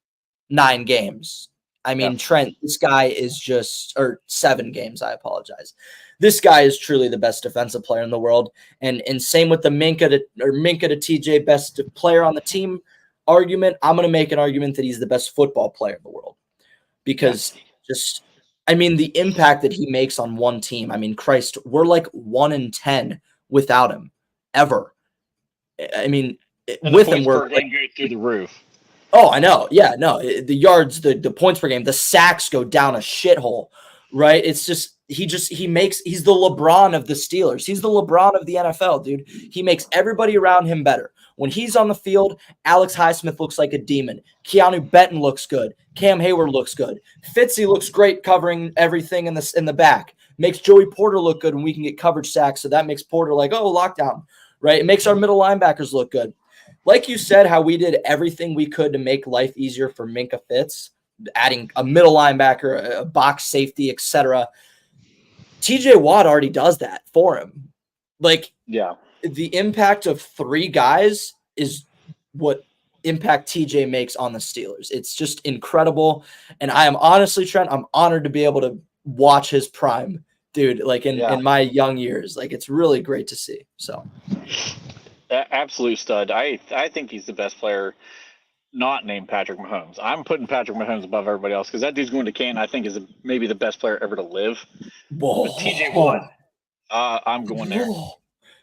B: 9 games. I mean, Trent, this guy is just, or 7 games, I apologize. This guy is truly the best defensive player in the world. And same with the Minkah to TJ best player on the team argument. I'm going to make an argument that he's the best football player in the world because just, I mean, the impact that he makes on one team. I mean, Christ, we're like 1-10 without him ever. I mean, with him, we're
A: like, go through the roof.
B: Oh, I know. Yeah, no, the yards, the points per game, the sacks go down a shithole, right? It's just he's the LeBron of the Steelers. He's the LeBron of the NFL, dude. He makes everybody around him better. When he's on the field, Alex Highsmith looks like a demon. Keanu Benton looks good. Cam Hayward looks good. Fitzy looks great covering everything in the back. Makes Joey Porter look good when we can get coverage sacks, so that makes Porter like, oh, lockdown, right? It makes our middle linebackers look good. Like you said, how we did everything we could to make life easier for Minkah Fitz, adding a middle linebacker, a box safety, etc. TJ Watt already does that for him. Like,
A: yeah,
B: the impact of 3 guys is what impact TJ makes on the Steelers. It's just incredible. And I am honestly, Trent, I'm honored to be able to watch his prime, dude, like in my young years. Like, it's really great to see. So
A: absolute stud. I think he's the best player not named Patrick Mahomes. I'm putting Patrick Mahomes above everybody else because that dude's going to Canton. I think is maybe the best player ever to live.
B: Whoa.
A: But TJ Watt, I'm going there.
B: Whoa.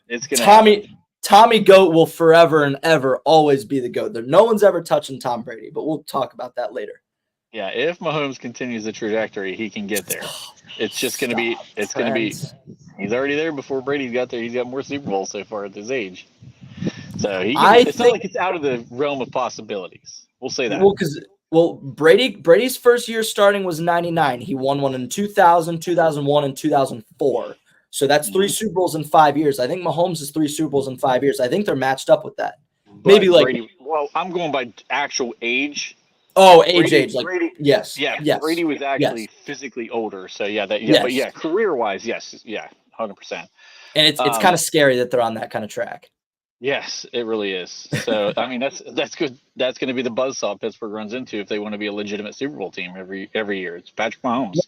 A: It's gonna
B: Tommy Goat will forever and ever always be the GOAT. No one's ever touching Tom Brady, but we'll talk about that later.
A: Yeah, if Mahomes continues the trajectory, he can get there. It's just going to be – it's going to be – he's already there before Brady's got there. He's got more Super Bowls so far at this age. So it's not like it's out of the realm of possibilities. We'll say that.
B: Well, Brady's first year starting was 99. He won one in 2000, 2001, and 2004. So that's 3 Super Bowls in 5 years. I think Mahomes is 3 Super Bowls in 5 years. I think they're matched up with that. Maybe like
A: Brady, well, I'm going by actual age.
B: Oh, age. Like Brady, yes.
A: Yeah. Yes. Brady was actually physically older. So but career wise, yes. Yeah. 100%.
B: And it's kind of scary that they're on that kind of track.
A: Yes, it really is. So, I mean, that's good. That's going to be the buzzsaw Pittsburgh runs into if they want to be a legitimate Super Bowl team every year. It's Patrick Mahomes.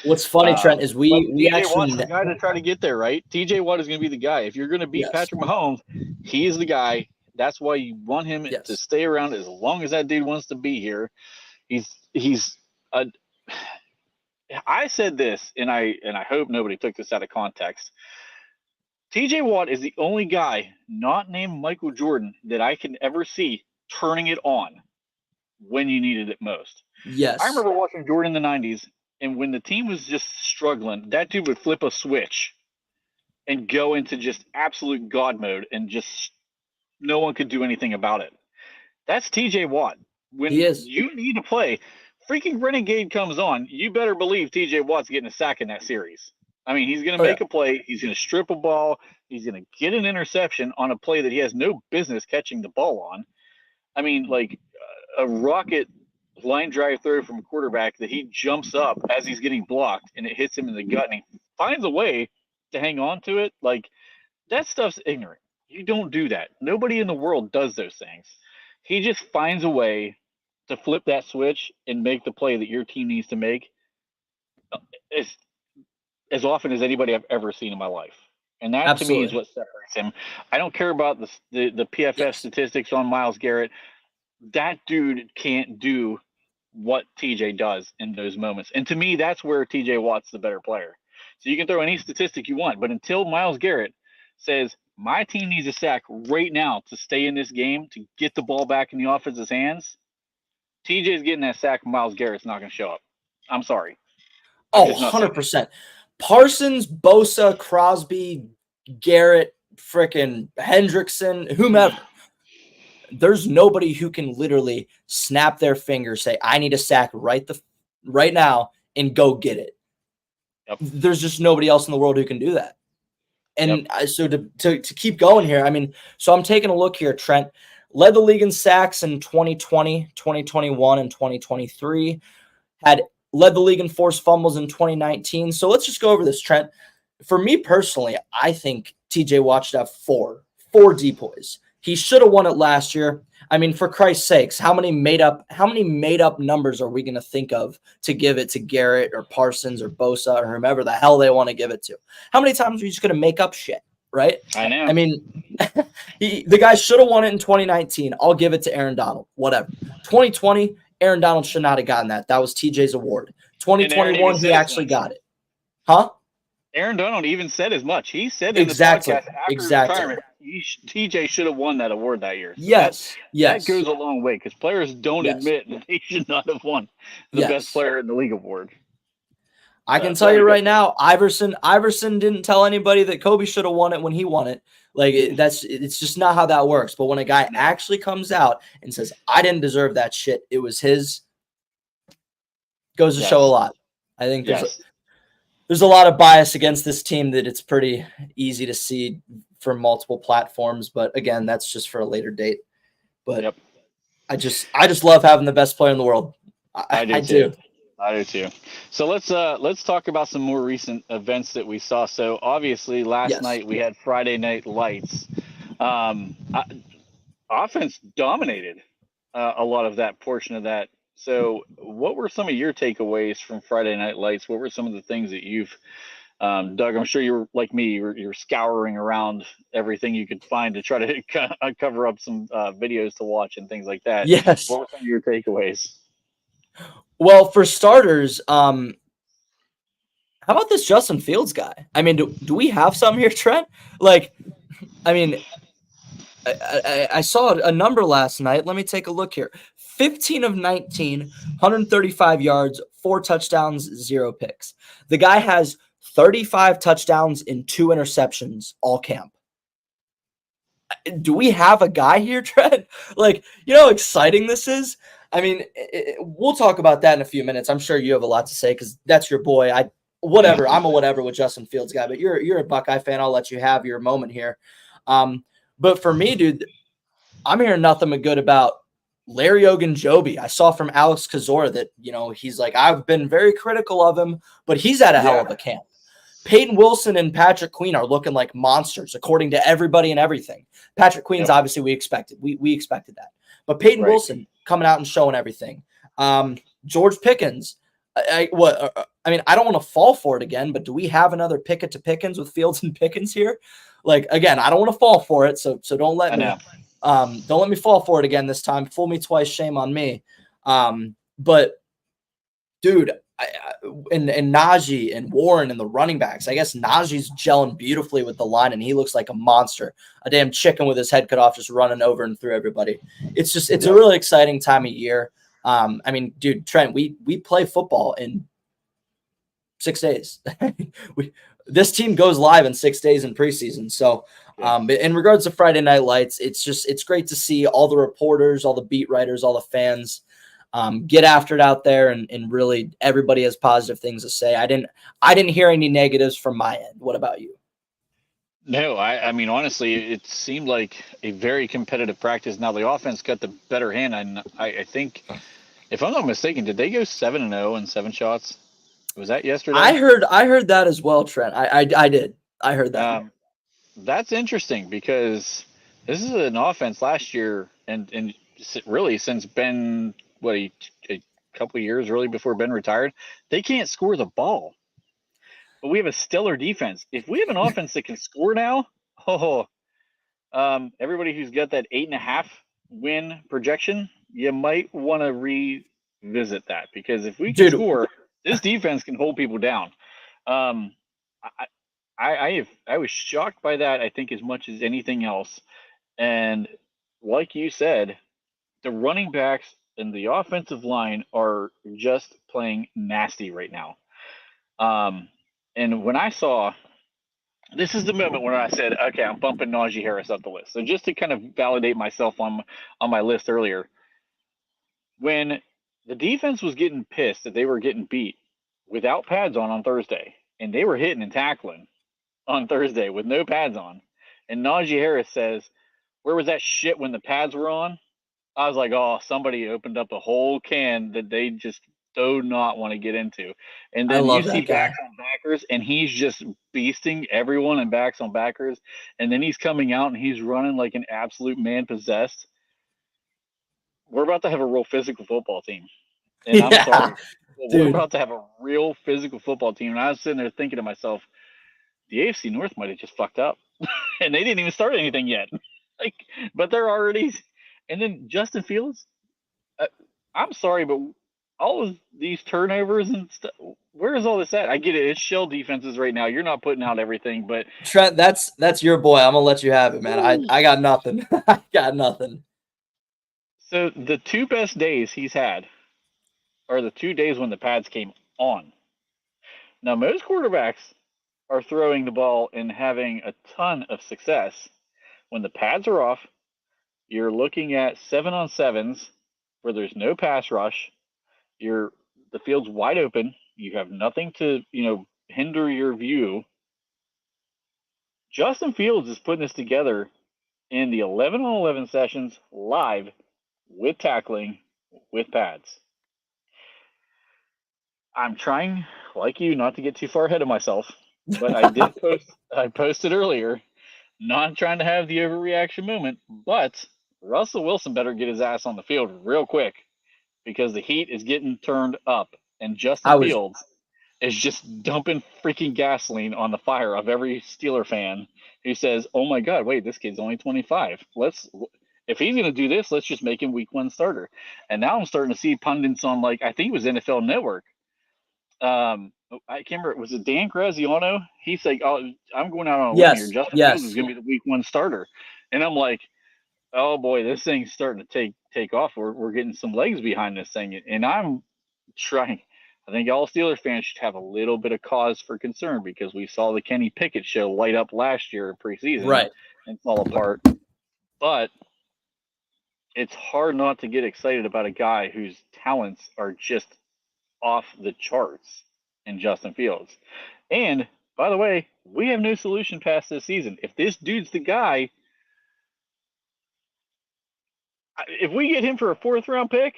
B: What's funny, Trent, is we actually
A: Watt's the guy to try to get there, right? TJ Watt is going to be the guy. If you're going to beat Patrick Mahomes, he is the guy. That's why you want him to stay around as long as that dude wants to be here. I said this, and I hope nobody took this out of context. TJ Watt is the only guy not named Michael Jordan that I can ever see turning it on when you needed it most.
B: Yes.
A: I remember watching Jordan in the 90s, and when the team was just struggling, that dude would flip a switch and go into just absolute God mode, and just no one could do anything about it. That's TJ Watt. When you need to play, freaking Renegade comes on, you better believe TJ Watt's getting a sack in that series. I mean, he's going to make a play. He's going to strip a ball. He's going to get an interception on a play that he has no business catching the ball on. I mean, like a rocket line drive throw from a quarterback that he jumps up as he's getting blocked and it hits him in the gut and he finds a way to hang on to it. Like, that stuff's ignorant. You don't do that. Nobody in the world does those things. He just finds a way to flip that switch and make the play that your team needs to make. It's as often as anybody I've ever seen in my life. And that to me is what separates him. I don't care about the PFF statistics on Myles Garrett. That dude can't do what TJ does in those moments. And to me, that's where TJ Watt's the better player. So you can throw any statistic you want, but until Myles Garrett says, my team needs a sack right now to stay in this game, to get the ball back in the offense's hands, TJ's getting that sack, Myles Garrett's not going to show up. I'm sorry.
B: Oh, 100%. Parsons, Bosa, Crosby, Garrett, frickin' Hendrickson, whomever. There's nobody who can literally snap their fingers, say, I need a sack right now, and go get it. Yep. There's just nobody else in the world who can do that. And so to keep going here, I mean, so I'm taking a look here. Trent led the league in sacks in 2020, 2021, and 2023. led the league in forced fumbles in 2019. So let's just go over this, Trent. For me personally, I think TJ Watt should have four depoys. He should have won it last year. I mean, for Christ's sakes, how many made up numbers are we going to think of to give it to Garrett or Parsons or Bosa or whomever the hell they want to give it to? How many times are you just going to make up shit, right?
A: I know.
B: I mean, the guy should have won it in 2019. I'll give it to Aaron Donald. Whatever. 2020, Aaron Donald should not have gotten that. That was TJ's award. 2021, he actually got it. Huh?
A: Aaron Donald even said as much. He said in the podcast after retirement, TJ should have won that award that year. So
B: yes.
A: That goes a long way because players don't admit that they should not have won the best player in the league award.
B: I can tell you right now, Iverson didn't tell anybody that Kobe should have won it when he won it. Like it's just not how that works. But when a guy actually comes out and says, "I didn't deserve that shit, it was his," goes to show a lot. I think there's a lot of bias against this team that it's pretty easy to see for multiple platforms. But again, that's just for a later date. But I just love having the best player in the world. I do.
A: I do too. So let's talk about some more recent events that we saw. So obviously last night we had Friday Night Lights. Offense dominated a lot of that portion of that. So what were some of your takeaways from Friday Night Lights? What were some of the things that you've Doug, I'm sure you were like me, you're scouring around everything you could find to try to cover up some videos to watch and things like that.
B: Yes.
A: What were some of your takeaways?
B: Well, for starters, how about this Justin Fields guy? I mean, do we have some here, Trent? Like, I mean, I saw a number last night. Let me take a look here. 15 of 19, 135 yards, 4 touchdowns, 0 picks. The guy has 35 touchdowns and 2 interceptions all camp. Do we have a guy here, Trent? Like, you know how exciting this is? I mean, we'll talk about that in a few minutes. I'm sure you have a lot to say because that's your boy. I'm a whatever with Justin Fields guy, but you're a Buckeye fan. I'll let you have your moment here. But for me, dude, I'm hearing nothing but good about Larry Ogunjobi. I saw from Alex Kozora that, you know, he's like, I've been very critical of him, but he's at a hell of a camp. Peyton Wilson and Patrick Queen are looking like monsters, according to everybody and everything. Patrick Queen's obviously we expected. We expected that. But Peyton Wilson coming out and showing everything. George Pickens. I mean, I don't want to fall for it again, but do we have another Pickett to Pickens with Fields and Pickens here? Like, again, I don't want to fall for it, so don't let me. Don't let me fall for it again this time. Fool me twice, shame on me. But, dude, and Najee and Warren and the running backs, I guess Najee's gelling beautifully with the line, and he looks like a monster, a damn chicken with his head cut off, just running over and through everybody. It's a really exciting time of year. I mean, dude, Trent, we play football in 6 days. This team goes live in 6 days in preseason. So in regards to Friday Night Lights, it's great to see all the reporters, all the beat writers, all the fans get after it out there, and really everybody has positive things to say. I didn't hear any negatives from my end. What about you?
A: No, I mean, honestly, it seemed like a very competitive practice. Now the offense got the better hand, and I think, if I'm not mistaken, did they go 7-0 in 7 shots? Was that yesterday?
B: I heard that as well, Trent. I did. I heard that.
A: That's interesting because this is an offense last year and really since Ben, a couple of years really before Ben retired, they can't score the ball. But we have a stellar defense. If we have an offense that can score now, everybody who's got that 8.5 win projection, you might want to revisit that, because if we can score, this defense can hold people down. I was shocked by that, I think, as much as anything else. And like you said, the running backs and the offensive line are just playing nasty right now. And when I saw, this is the moment where I said, okay, I'm bumping Najee Harris up the list. So just to kind of validate myself on my list earlier, when the defense was getting pissed that they were getting beat without pads on Thursday, and they were hitting and tackling on Thursday with no pads on, and Najee Harris says, where was that shit when the pads were on? I was like, oh, somebody opened up a whole can that they just do not want to get into. And
B: I
A: then you
B: love
A: see
B: that guy.
A: backs on backers, and he's just beasting everyone in backs on backers. And then he's coming out and he's running like an absolute man possessed. We're about to have a real physical football team. And I'm sorry,
B: Yeah,
A: but we're
B: dude.
A: about to have a real physical football team. And I was sitting there thinking to myself, the AFC North might have just fucked up. And they didn't even start anything yet. Like, but they're already. And then Justin Fields, I'm sorry, but all of these turnovers and stuff, where is all this at? I get it. It's shell defenses right now. You're not putting out everything, but
B: Trent, that's your boy. I'm gonna let you have it, man. I got nothing. I got nothing.
A: so the two best days he's had are the 2 days when the pads came on. Now, most quarterbacks are throwing the ball and having a ton of success. When the pads are off, you're looking at 7-on-7s where there's no pass rush. The field's wide open. You have nothing to, hinder your view. Justin Fields is putting this together in the 11-on-11 sessions live with tackling with pads. I'm trying, like you, not to get too far ahead of myself, but I posted earlier, not trying to have the overreaction moment, but Russell Wilson better get his ass on the field real quick because the heat is getting turned up, and Justin
B: I was
A: Fields is just dumping freaking gasoline on the fire of every Steeler fan who says, "Oh my God, wait, this kid's only 25. If he's going to do this, let's just make him week 1 starter." And now I'm starting to see pundits on, like, I think it was NFL Network. I can't remember. Was it Dan Graziano? He's like, "Oh, I'm going out on a limb here.
B: yes,
A: Justin Fields is
B: yes.
A: going to be the week 1 starter," and I'm like, "Oh boy, this thing's starting to take off. We're getting some legs behind this thing," and I'm trying. I think all Steelers fans should have a little bit of cause for concern because we saw the Kenny Pickett show light up last year in preseason
B: Right.
A: and fall apart. But it's hard not to get excited about a guy whose talents are just off the charts in Justin Fields. And by the way, we have no solution past this season. If this dude's the guy, if we get him for a 4th-round pick,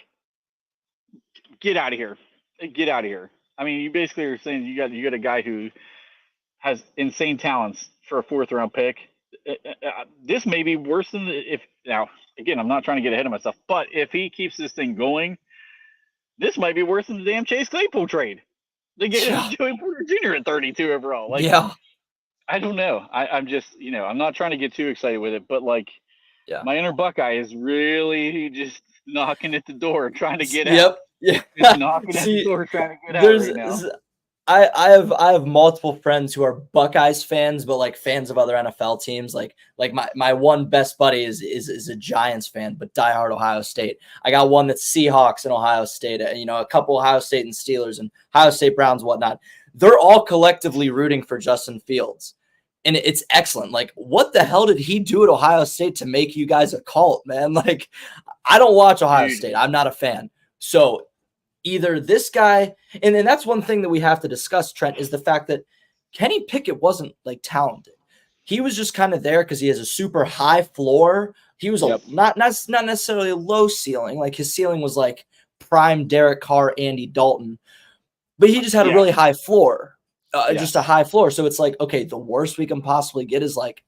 A: get out of here. Get out of here. I mean, you basically are saying you got a guy who has insane talents for a 4th-round pick. This may be worse than now. Again, I'm not trying to get ahead of myself, but if he keeps this thing going, this might be worse than the damn Chase Claypool trade. They get Joey Porter Jr. at 32 overall. Like,
B: yeah.
A: I don't know. I'm just, I'm not trying to get too excited with it, but like, my inner Buckeye is really just knocking at the door, trying to get out.
B: Yeah.
A: Just knocking at the door, trying to get out right now.
B: I have multiple friends who are Buckeyes fans, but like fans of other NFL teams. Like my one best buddy is a Giants fan, but diehard Ohio State. I got one that's Seahawks and Ohio State. A couple Ohio State and Steelers and Ohio State Browns, whatnot. They're all collectively rooting for Justin Fields, and it's excellent. Like, what the hell did he do at Ohio State to make you guys a cult, man? Like, I don't watch Ohio State. I'm not a fan. So either this guy, and then that's one thing that we have to discuss, Trent, is the fact that Kenny Pickett wasn't like talented. He was just kind of there because he has a super high floor. He was not necessarily a low ceiling. Like, his ceiling was like prime Derek Carr, Andy Dalton, but he just had a really high floor, just a high floor. So it's like, okay, the worst we can possibly get is like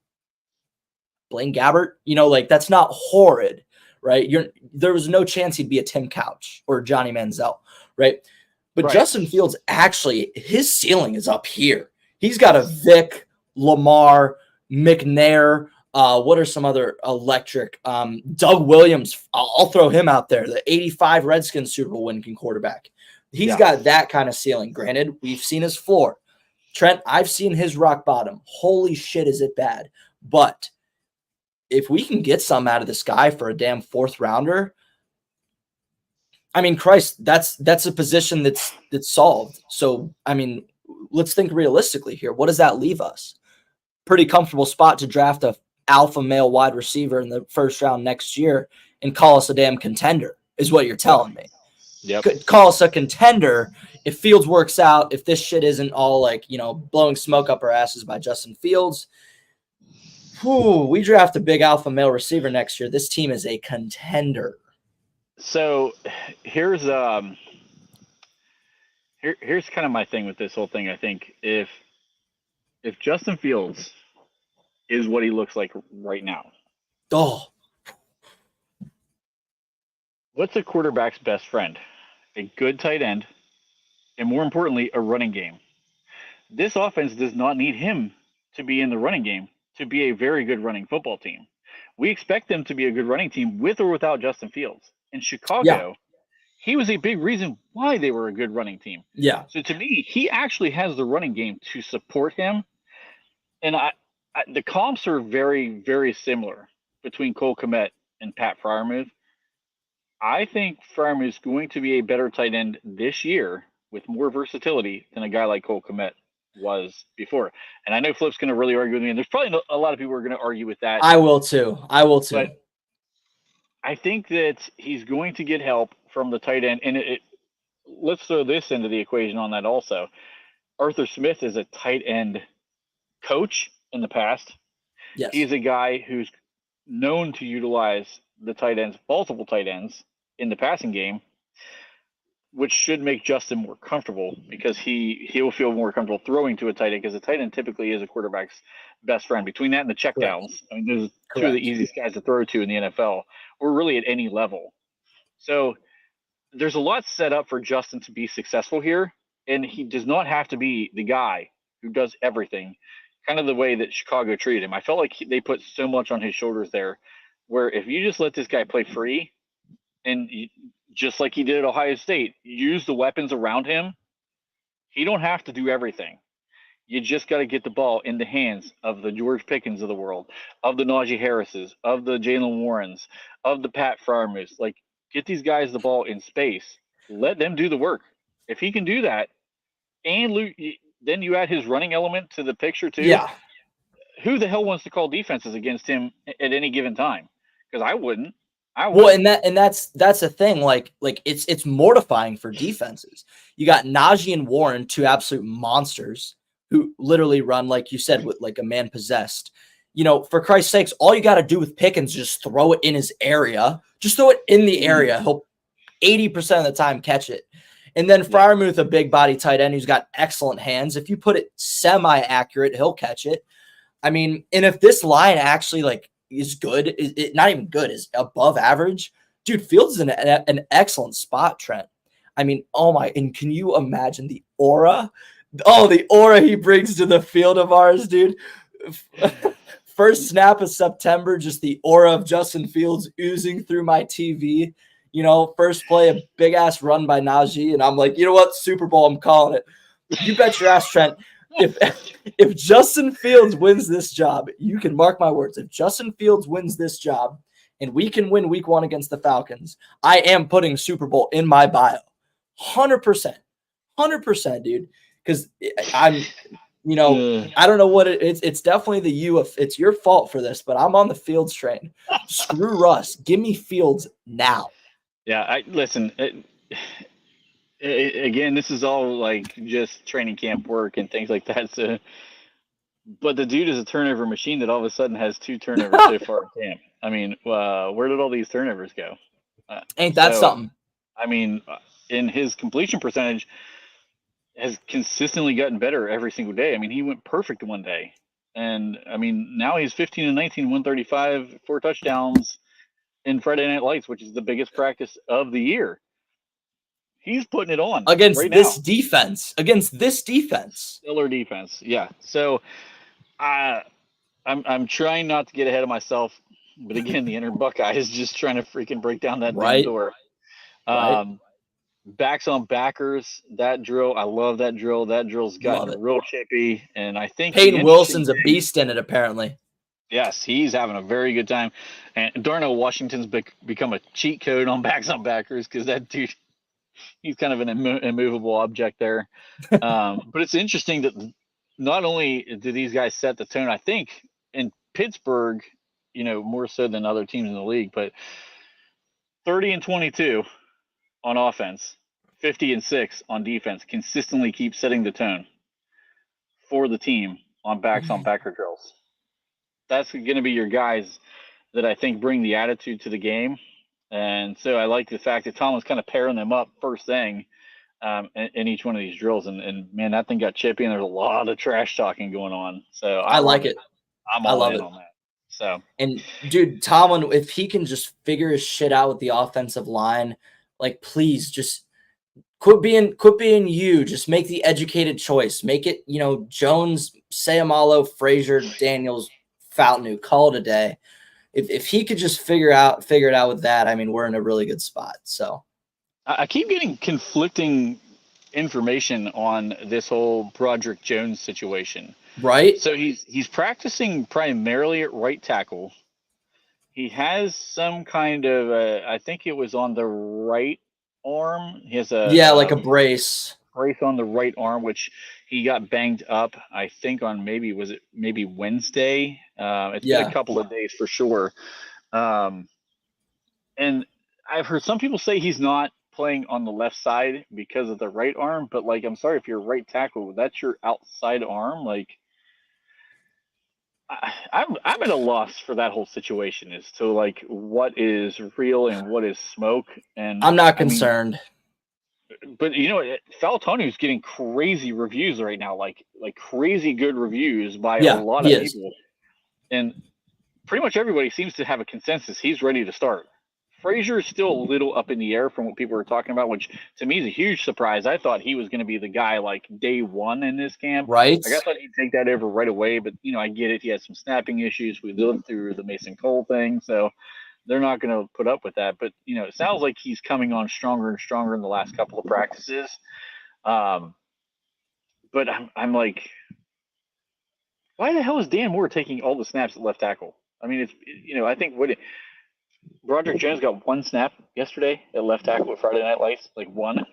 B: Blaine Gabbert. Like, that's not horrid. Right. There was no chance he'd be a Tim Couch or Johnny Manziel. Right. But Justin Fields, actually, his ceiling is up here. He's got a Vic, Lamar, McNair. What are some other electric? Doug Williams. I'll throw him out there. The 85 Redskins Super Bowl winning quarterback. He's got that kind of ceiling. Granted, we've seen his floor. Trent, I've seen his rock bottom. Holy shit, is it bad? But if we can get some out of this guy for a damn 4th rounder, I mean, Christ, that's a position that's solved. So, I mean, let's think realistically here. What does that leave us? Pretty comfortable spot to draft a alpha male wide receiver in the 1st round next year and call us a damn contender, is what you're telling me.
A: Yep.
B: Call us a contender if Fields works out, if this shit isn't all like, blowing smoke up our asses by Justin Fields. We draft a big alpha male receiver next year. This team is a contender.
A: So here's Here's kind of my thing with this whole thing. I think if Justin Fields is what he looks like right now,
B: Oh,
A: what's a quarterback's best friend? A good tight end, and more importantly, a running game. This offense does not need him to be in the running game to be a very good running football team. We expect them to be a good running team with or without Justin Fields. In
B: yeah,
A: Chicago, he was a big reason why they were a good running team.
B: yeah,
A: So to me, he actually has the running game to support him. And the comps are very, very similar between Cole Kmet and Pat Fryermuth. I think Fryermuth is going to be a better tight end this year with more versatility than a guy like Cole Kmet was before. And I know Flip's going to really argue with me, and there's probably a lot of people who are going to argue with that.
B: I will too. I will too.
A: But I think that he's going to get help from the tight end. And let's throw this into the equation on that also. Arthur Smith is a tight end coach in the past.
B: Yes.
A: He's a guy who's known to utilize the tight ends, multiple tight ends in the passing game, which should make Justin more comfortable because he'll feel more comfortable throwing to a tight end because the tight end typically is a quarterback's best friend. Between that and the checkdowns, I mean, those are two of the easiest guys to throw to in the NFL, or really at any level. So there's a lot set up for Justin to be successful here, and he does not have to be the guy who does everything, kind of the way that Chicago treated him. I felt like they put so much on his shoulders there, where if you just let this guy play free, and just like he did at Ohio State, use the weapons around him, he don't have to do everything. You just got to get the ball in the hands of the George Pickens of the world, of the Najee Harrises, of the Jalen Warrens, of the Pat Fryermuths. Like, get these guys the ball in space. Let them do the work. If he can do that, and then you add his running element to the picture too.
B: Yeah.
A: Who the hell wants to call defenses against him at any given time? Because I wouldn't.
B: Well, and that's a thing. Like it's mortifying for defenses. You got Najee and Warren, two absolute monsters who literally run, like you said, with like a man possessed. You know, for Christ's sakes, all you got to do with Pickens is just throw it in his area. Just throw it in the area. He'll 80% of the time catch it. And then Fryermuth, a big body tight end who's got excellent hands. If you put it semi-accurate, he'll catch it. I mean, and if this line actually like is good, is not even good, is above average, dude, Fields is in an excellent spot, Trent. I mean, oh my, and can you imagine the aura? Oh, the aura he brings to the field of ours, dude. First snap of September, just the aura of Justin Fields oozing through my TV. You know, first play, a big ass run by Najee, and I'm like, you know what, Super Bowl, I'm calling it. You bet your ass, Trent. If Justin Fields wins this job, you can mark my words. If Justin Fields wins this job and we can win week 1 against the Falcons, I am putting Super Bowl in my bio. 100%. 100%, dude. Because I'm, you know, I don't know what it's definitely it's your fault for this, but I'm on the Fields train. Screw Russ. Give me Fields now.
A: Yeah, listen. Again, this is all like just training camp work and things like that. So, but the dude is a turnover machine that all of a sudden has 2 turnovers so far in camp. I mean, where did all these turnovers go?
B: Ain't that something?
A: I mean, in his completion percentage has consistently gotten better every single day. I mean, he went perfect one day, and I mean now he's 15 and 19, 135, 4 touchdowns in Friday Night Lights, which is the biggest practice of the year. He's putting it on
B: against
A: right
B: this
A: now.
B: defense. Against this defense,
A: stellar defense. Yeah. So, I'm trying not to get ahead of myself, but again, the inner Buckeye is just trying to freaking break down that damn door. Backs on backers, that drill. I love that drill. That drill's gotten real chippy, and I think
B: Peyton Wilson's a beast in it. Apparently,
A: yes, he's having a very good time. And Darnell Washington's become a cheat code on backs on backers because that dude, he's kind of an immovable object there. But it's interesting that not only do these guys set the tone, I think in Pittsburgh, you know, more so than other teams in the league, but 30 and 22 on offense, 50 and 6 on defense, consistently keep setting the tone for the team on backs on backer drills. That's going to be your guys that I think bring the attitude to the game. And so I like the fact that Tomlin's kind of pairing them up first thing. in each one of these drills. And man, that thing got chippy, and there's a lot of trash talking going on. So I
B: I
A: love
B: like
A: it.
B: it.
A: I'm
B: I
A: all
B: love
A: in
B: it.
A: on that. So
B: And dude, Tomlin, if he can just figure his shit out with the offensive line, like please just quit being you. Just make the educated choice. Make it, Jones, Sayamalo, Frazier, Daniels, Fountain, call it a day. If he could just figure it out with that, I mean, we're in a really good spot. So
A: I keep getting conflicting information on this whole Broderick Jones situation.
B: right?
A: So he's practicing primarily at right tackle. He has some kind of I think it was on the right arm. He has
B: Yeah, like
A: a
B: a brace.
A: brace on the right arm, which he got banged up. I think on maybe Wednesday. It's been a
B: Yeah.
A: couple of days for sure. Um, and I've heard some people say he's not playing on the left side because of the right arm, but like I'm sorry, if you're right tackle, that's your outside arm. Like I'm at a loss for that whole situation as to like what is real and what is smoke. And
B: I'm not
A: I mean,
B: concerned.
A: but Falatoni's getting crazy reviews right now, like crazy good reviews by a
B: Yeah,
A: lot
B: he
A: of
B: is.
A: people, and pretty much everybody seems to have a consensus. He's ready to start. Frazier is still a little up in the air from what people were talking about, which to me is a huge surprise. I thought he was going to be the guy like day one in this camp.
B: Right?
A: Like I thought he'd take that over right away, but I get it. He had some snapping issues. We lived through the Mason Cole thing, so they're not going to put up with that. But it sounds like he's coming on stronger and stronger in the last couple of practices. Um, but I'm like, why the hell is Dan Moore taking all the snaps at left tackle? I mean, I think Broderick Jones got one snap yesterday at left tackle at Friday Night Lights, like one.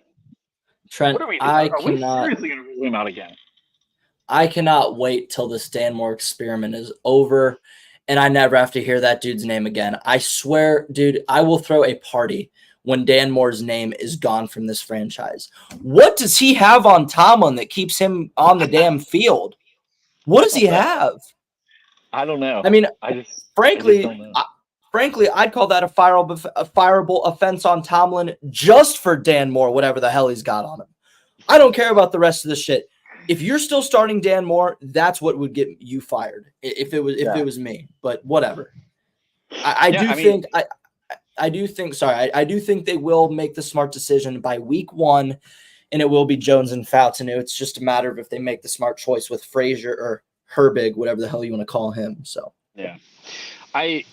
B: Trent,
A: What are we?
B: I
A: Are we
B: cannot
A: seriously going to rule him out again?
B: I cannot wait till this Dan Moore experiment is over and I never have to hear that dude's name again. I swear, dude, I will throw a party when Dan Moore's name is gone from this franchise. What does he have on Tomlin that keeps him on the damn field? What does he have?
A: I don't know.
B: I mean,
A: I just
B: frankly,
A: don't know.
B: frankly, I'd call that a fireable offense on Tomlin just for Dan Moore, whatever the hell he's got on him. I don't care about the rest of the shit. If you're still starting Dan Moore, that's what would get you fired. If it was me, but whatever. I
A: Yeah,
B: do
A: I mean,
B: think I do think. Sorry, I do think they will make the smart decision by week 1, and it will be Jones and Fouts. It's just a matter of if they make the smart choice with Frazier or Herbig, whatever the hell you want to call him. So
A: yeah, I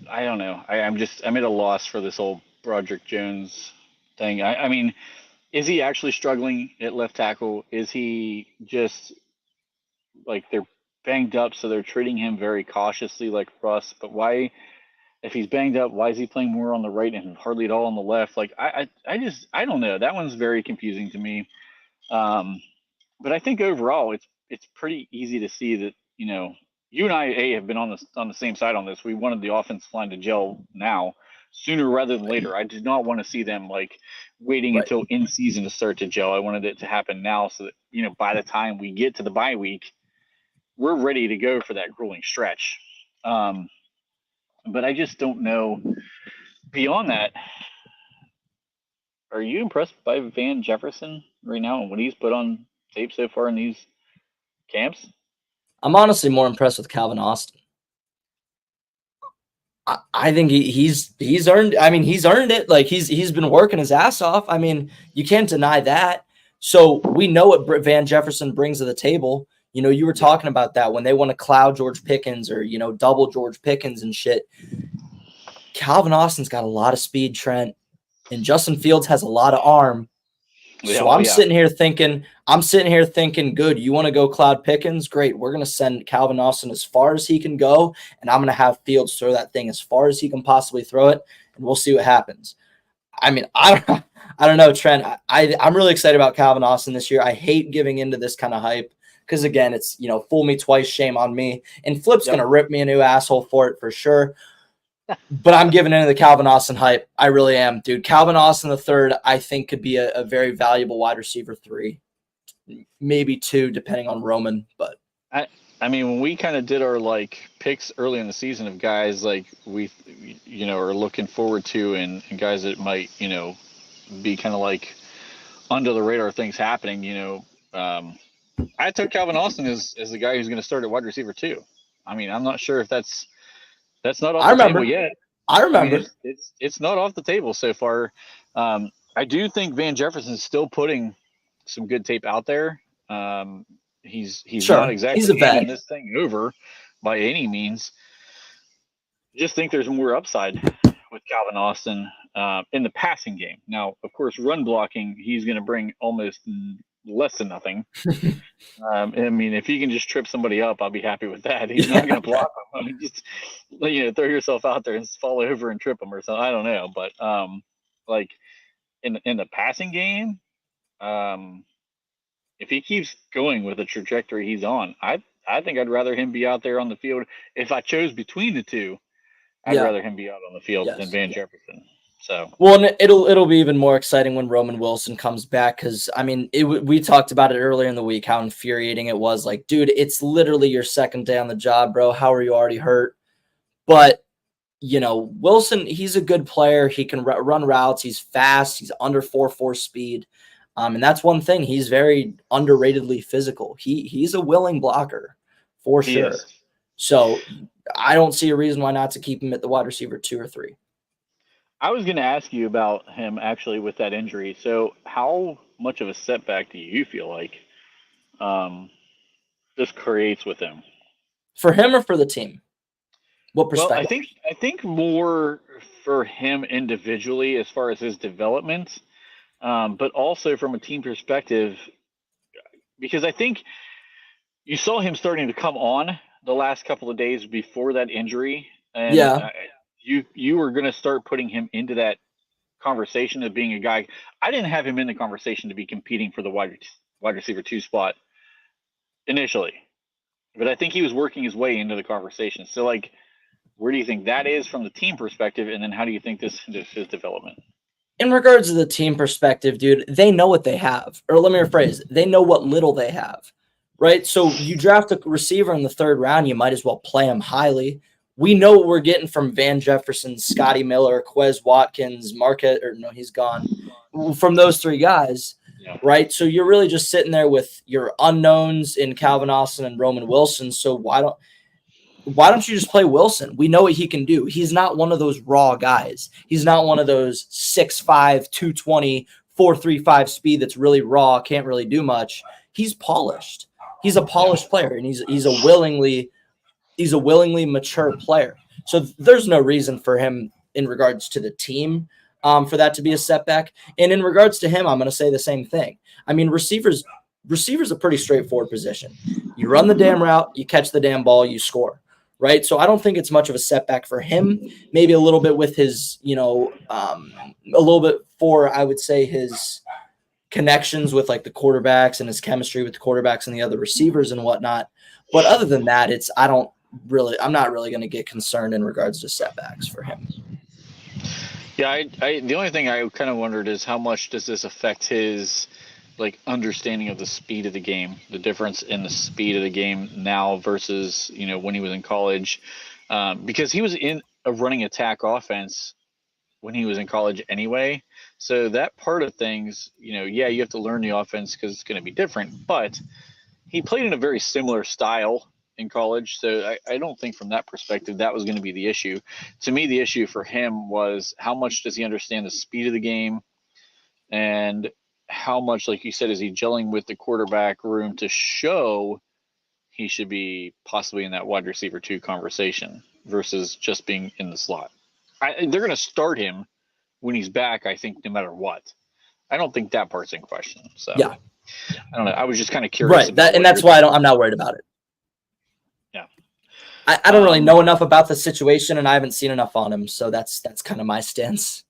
A: I don't know. I'm at a loss for this whole Broderick Jones thing. I mean, is he actually struggling at left tackle? Is he just like they're banged up, so they're treating him very cautiously, like Russ? But why, if he's banged up, why is he playing more on the right and hardly at all on the left? Like I don't know. That one's very confusing to me. Um, but I think overall, it's pretty easy to see that you and I have been on the same side on this. We wanted the offensive line to gel now, sooner rather than later. I did not want to see them like waiting
B: right.
A: until in season to start to gel. I wanted it to happen now, so that by the time we get to the bye week, we're ready to go for that grueling stretch. Um, but I just don't know. Beyond that, are you impressed by Van Jefferson right now and what he's put on tape so far in these camps?
B: I'm honestly more impressed with Calvin Austin. I think he's earned. I mean, he's earned it. Like he's been working his ass off. I mean, you can't deny that. So we know what Van Jefferson brings to the table. You were talking about that when they want to cloud George Pickens or double George Pickens and shit. Calvin Austin's got a lot of speed, Trent, and Justin Fields has a lot of arm.
A: Yeah,
B: So I'm sitting here thinking, good. You want to go Cloud Pickens? Great. We're going to send Calvin Austin as far as he can go, and I'm going to have Fields throw that thing as far as he can possibly throw it, and we'll see what happens. I mean, I don't know, Trent. I'm really excited about Calvin Austin this year. I hate giving into this kind of hype because, again, it's, fool me twice, shame on me. And Flip's going to rip me a new asshole for it for sure. But I'm giving into the Calvin Austin hype. I really am, dude. Calvin Austin III, I think, could be a very valuable wide receiver 3, maybe 2, depending on Roman. But
A: I mean, when we kind of did our like picks early in the season of guys like we are looking forward to, and guys that might be kind of like under the radar things happening, I took Calvin Austin as the guy who's going to start at wide receiver too. I mean, I'm not sure if that's not off
B: I
A: the
B: remember.
A: table yet.
B: I
A: I mean,
B: remember.
A: it's not off the table so far. I do think Van Jefferson's still putting some good tape out there. He's not
B: Sure. He's
A: exactly
B: a
A: handing
B: vet.
A: this thing over by any means. Just think there's more upside with Calvin Austin in the passing game. Now, of course, run blocking, he's going to bring almost less than nothing. I mean, if he can just trip somebody up, I'll be happy with that. He's not going to block them. I mean, just throw yourself out there and fall over and trip them or something. I don't know, but like in the passing game, if he keeps going with the trajectory he's on, I think I'd rather him be out there on the field. If I chose between the two, I'd rather him be out on the field than Van Jefferson. So
B: well, and it'll be even more exciting when Roman Wilson comes back, because I mean, we talked about it earlier in the week how infuriating it was. Like, dude, it's literally your second day on the job, bro. How are you already hurt? But Wilson, he's a good player. He can run routes. He's fast. He's under 4.4 speed. And that's one thing. He's very underratedly physical. He's a willing blocker for sure. So I don't see a reason why not to keep him at the wide receiver 2 or 3.
A: I was going to ask you about him actually with that injury. So how much of a setback do you feel like this creates with him?
B: For him or for the team? What perspective?
A: Well, I think more for him individually as far as his development, but also from a team perspective, because I think you saw him starting to come on the last couple of days before that injury, and you were going to start putting him into that conversation of being a guy. I didn't have him in the conversation to be competing for the wide receiver 2 spot initially, but I think he was working his way into the conversation. So, like, where do you think that is from the team perspective, and then how do you think this is his development?
B: In regards to the team perspective, dude, they know what they have. Or let me rephrase, they know what little they have, right? So you draft a receiver in the 3rd round, you might as well play him highly. We know what we're getting from Van Jefferson, Scotty Miller, Quez Watkins, Marquez, or no, he's gone. From those 3 guys, right? So you're really just sitting there with your unknowns in Calvin Austin and Roman Wilson. So why don't you just play Wilson? We know what he can do. He's not one of those raw guys. He's not one of those 6'5", 220, 4.35 speed that's really raw, can't really do much. He's polished. He's a polished player, and he's a willingly mature player. So there's no reason for him in regards to the team for that to be a setback. And in regards to him, I'm going to say the same thing. I mean, receivers a pretty straightforward position. You run the damn route, you catch the damn ball, you score. Right. So I don't think it's much of a setback for him. Maybe a little bit with his, a little bit for, I would say, his connections with like the quarterbacks and his chemistry with the quarterbacks and the other receivers and whatnot. But other than that, I'm not really going to get concerned in regards to setbacks for him.
A: Yeah. The only thing I kind of wondered is how much does this affect his understanding of the speed of the game, the difference in the speed of the game now versus, when he was in college, because he was in a running attack offense when he was in college anyway. So that part of things, you have to learn the offense because it's going to be different, but he played in a very similar style in college. So I don't think from that perspective, that was going to be the issue. To me, the issue for him was how much does he understand the speed of the game, and how much, like you said, is he gelling with the quarterback room to show he should be possibly in that wide receiver 2 conversation versus just being in the slot. They're going to start him when he's back, I think, no matter what. I don't think that part's in question. So
B: yeah,
A: I don't know. I was just kind of curious.
B: Right. That's why I'm not worried about it.
A: Yeah.
B: I don't really know enough about the situation, and I haven't seen enough on him. So that's kind of my stance.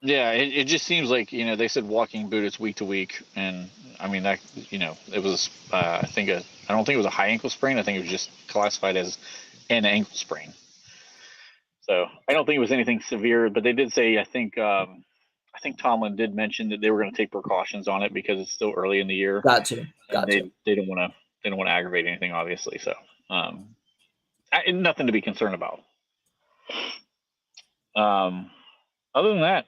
A: Yeah, it just seems like, they said walking boot, it's week to week. And I mean, that, it was, I don't think it was a high ankle sprain. I think it was just classified as an ankle sprain. So I don't think it was anything severe, but they did say, I think Tomlin did mention that they were going to take precautions on it because it's still early in the year.
B: Got to.
A: They don't want to aggravate anything, obviously. So, nothing to be concerned about. Other than that,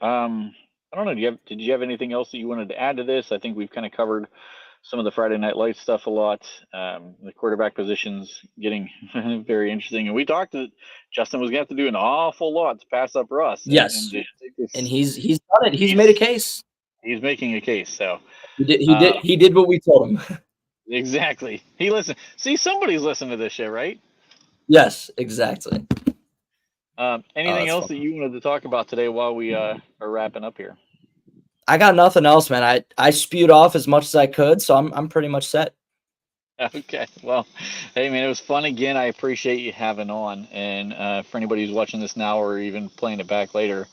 A: I don't know. Did you have anything else that you wanted to add to this? I think we've kind of covered some of the Friday Night Lights stuff a lot. The quarterback positions getting very interesting, and we talked that Justin was going to have to do an awful lot to pass up Russ.
B: Yes, and he's done it. He's made a case.
A: He's making a case. So
B: he did what we told him.
A: Exactly. He listened. See, somebody's listening to this shit, right?
B: Yes, exactly.
A: Anything else that you wanted to talk about today while we are wrapping up here?
B: I got nothing else, man. I spewed off as much as I could, so I'm pretty much set.
A: Okay. Well, hey man, it was fun again. I appreciate you having on. And for anybody who's watching this now or even playing it back later,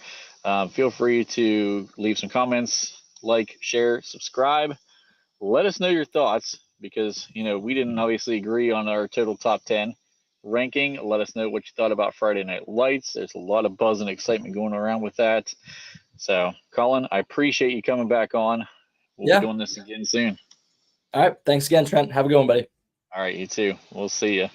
A: feel free to leave some comments, like, share, subscribe. Let us know your thoughts because we didn't obviously agree on our total top 10 ranking. Let us know what you thought about Friday Night Lights. There's a lot of buzz and excitement going around with that. So, Colin, I appreciate you coming back on. We'll be doing this again soon.
B: All right. Thanks again, Trent. Have a good one, buddy.
A: All right, you too. We'll see you.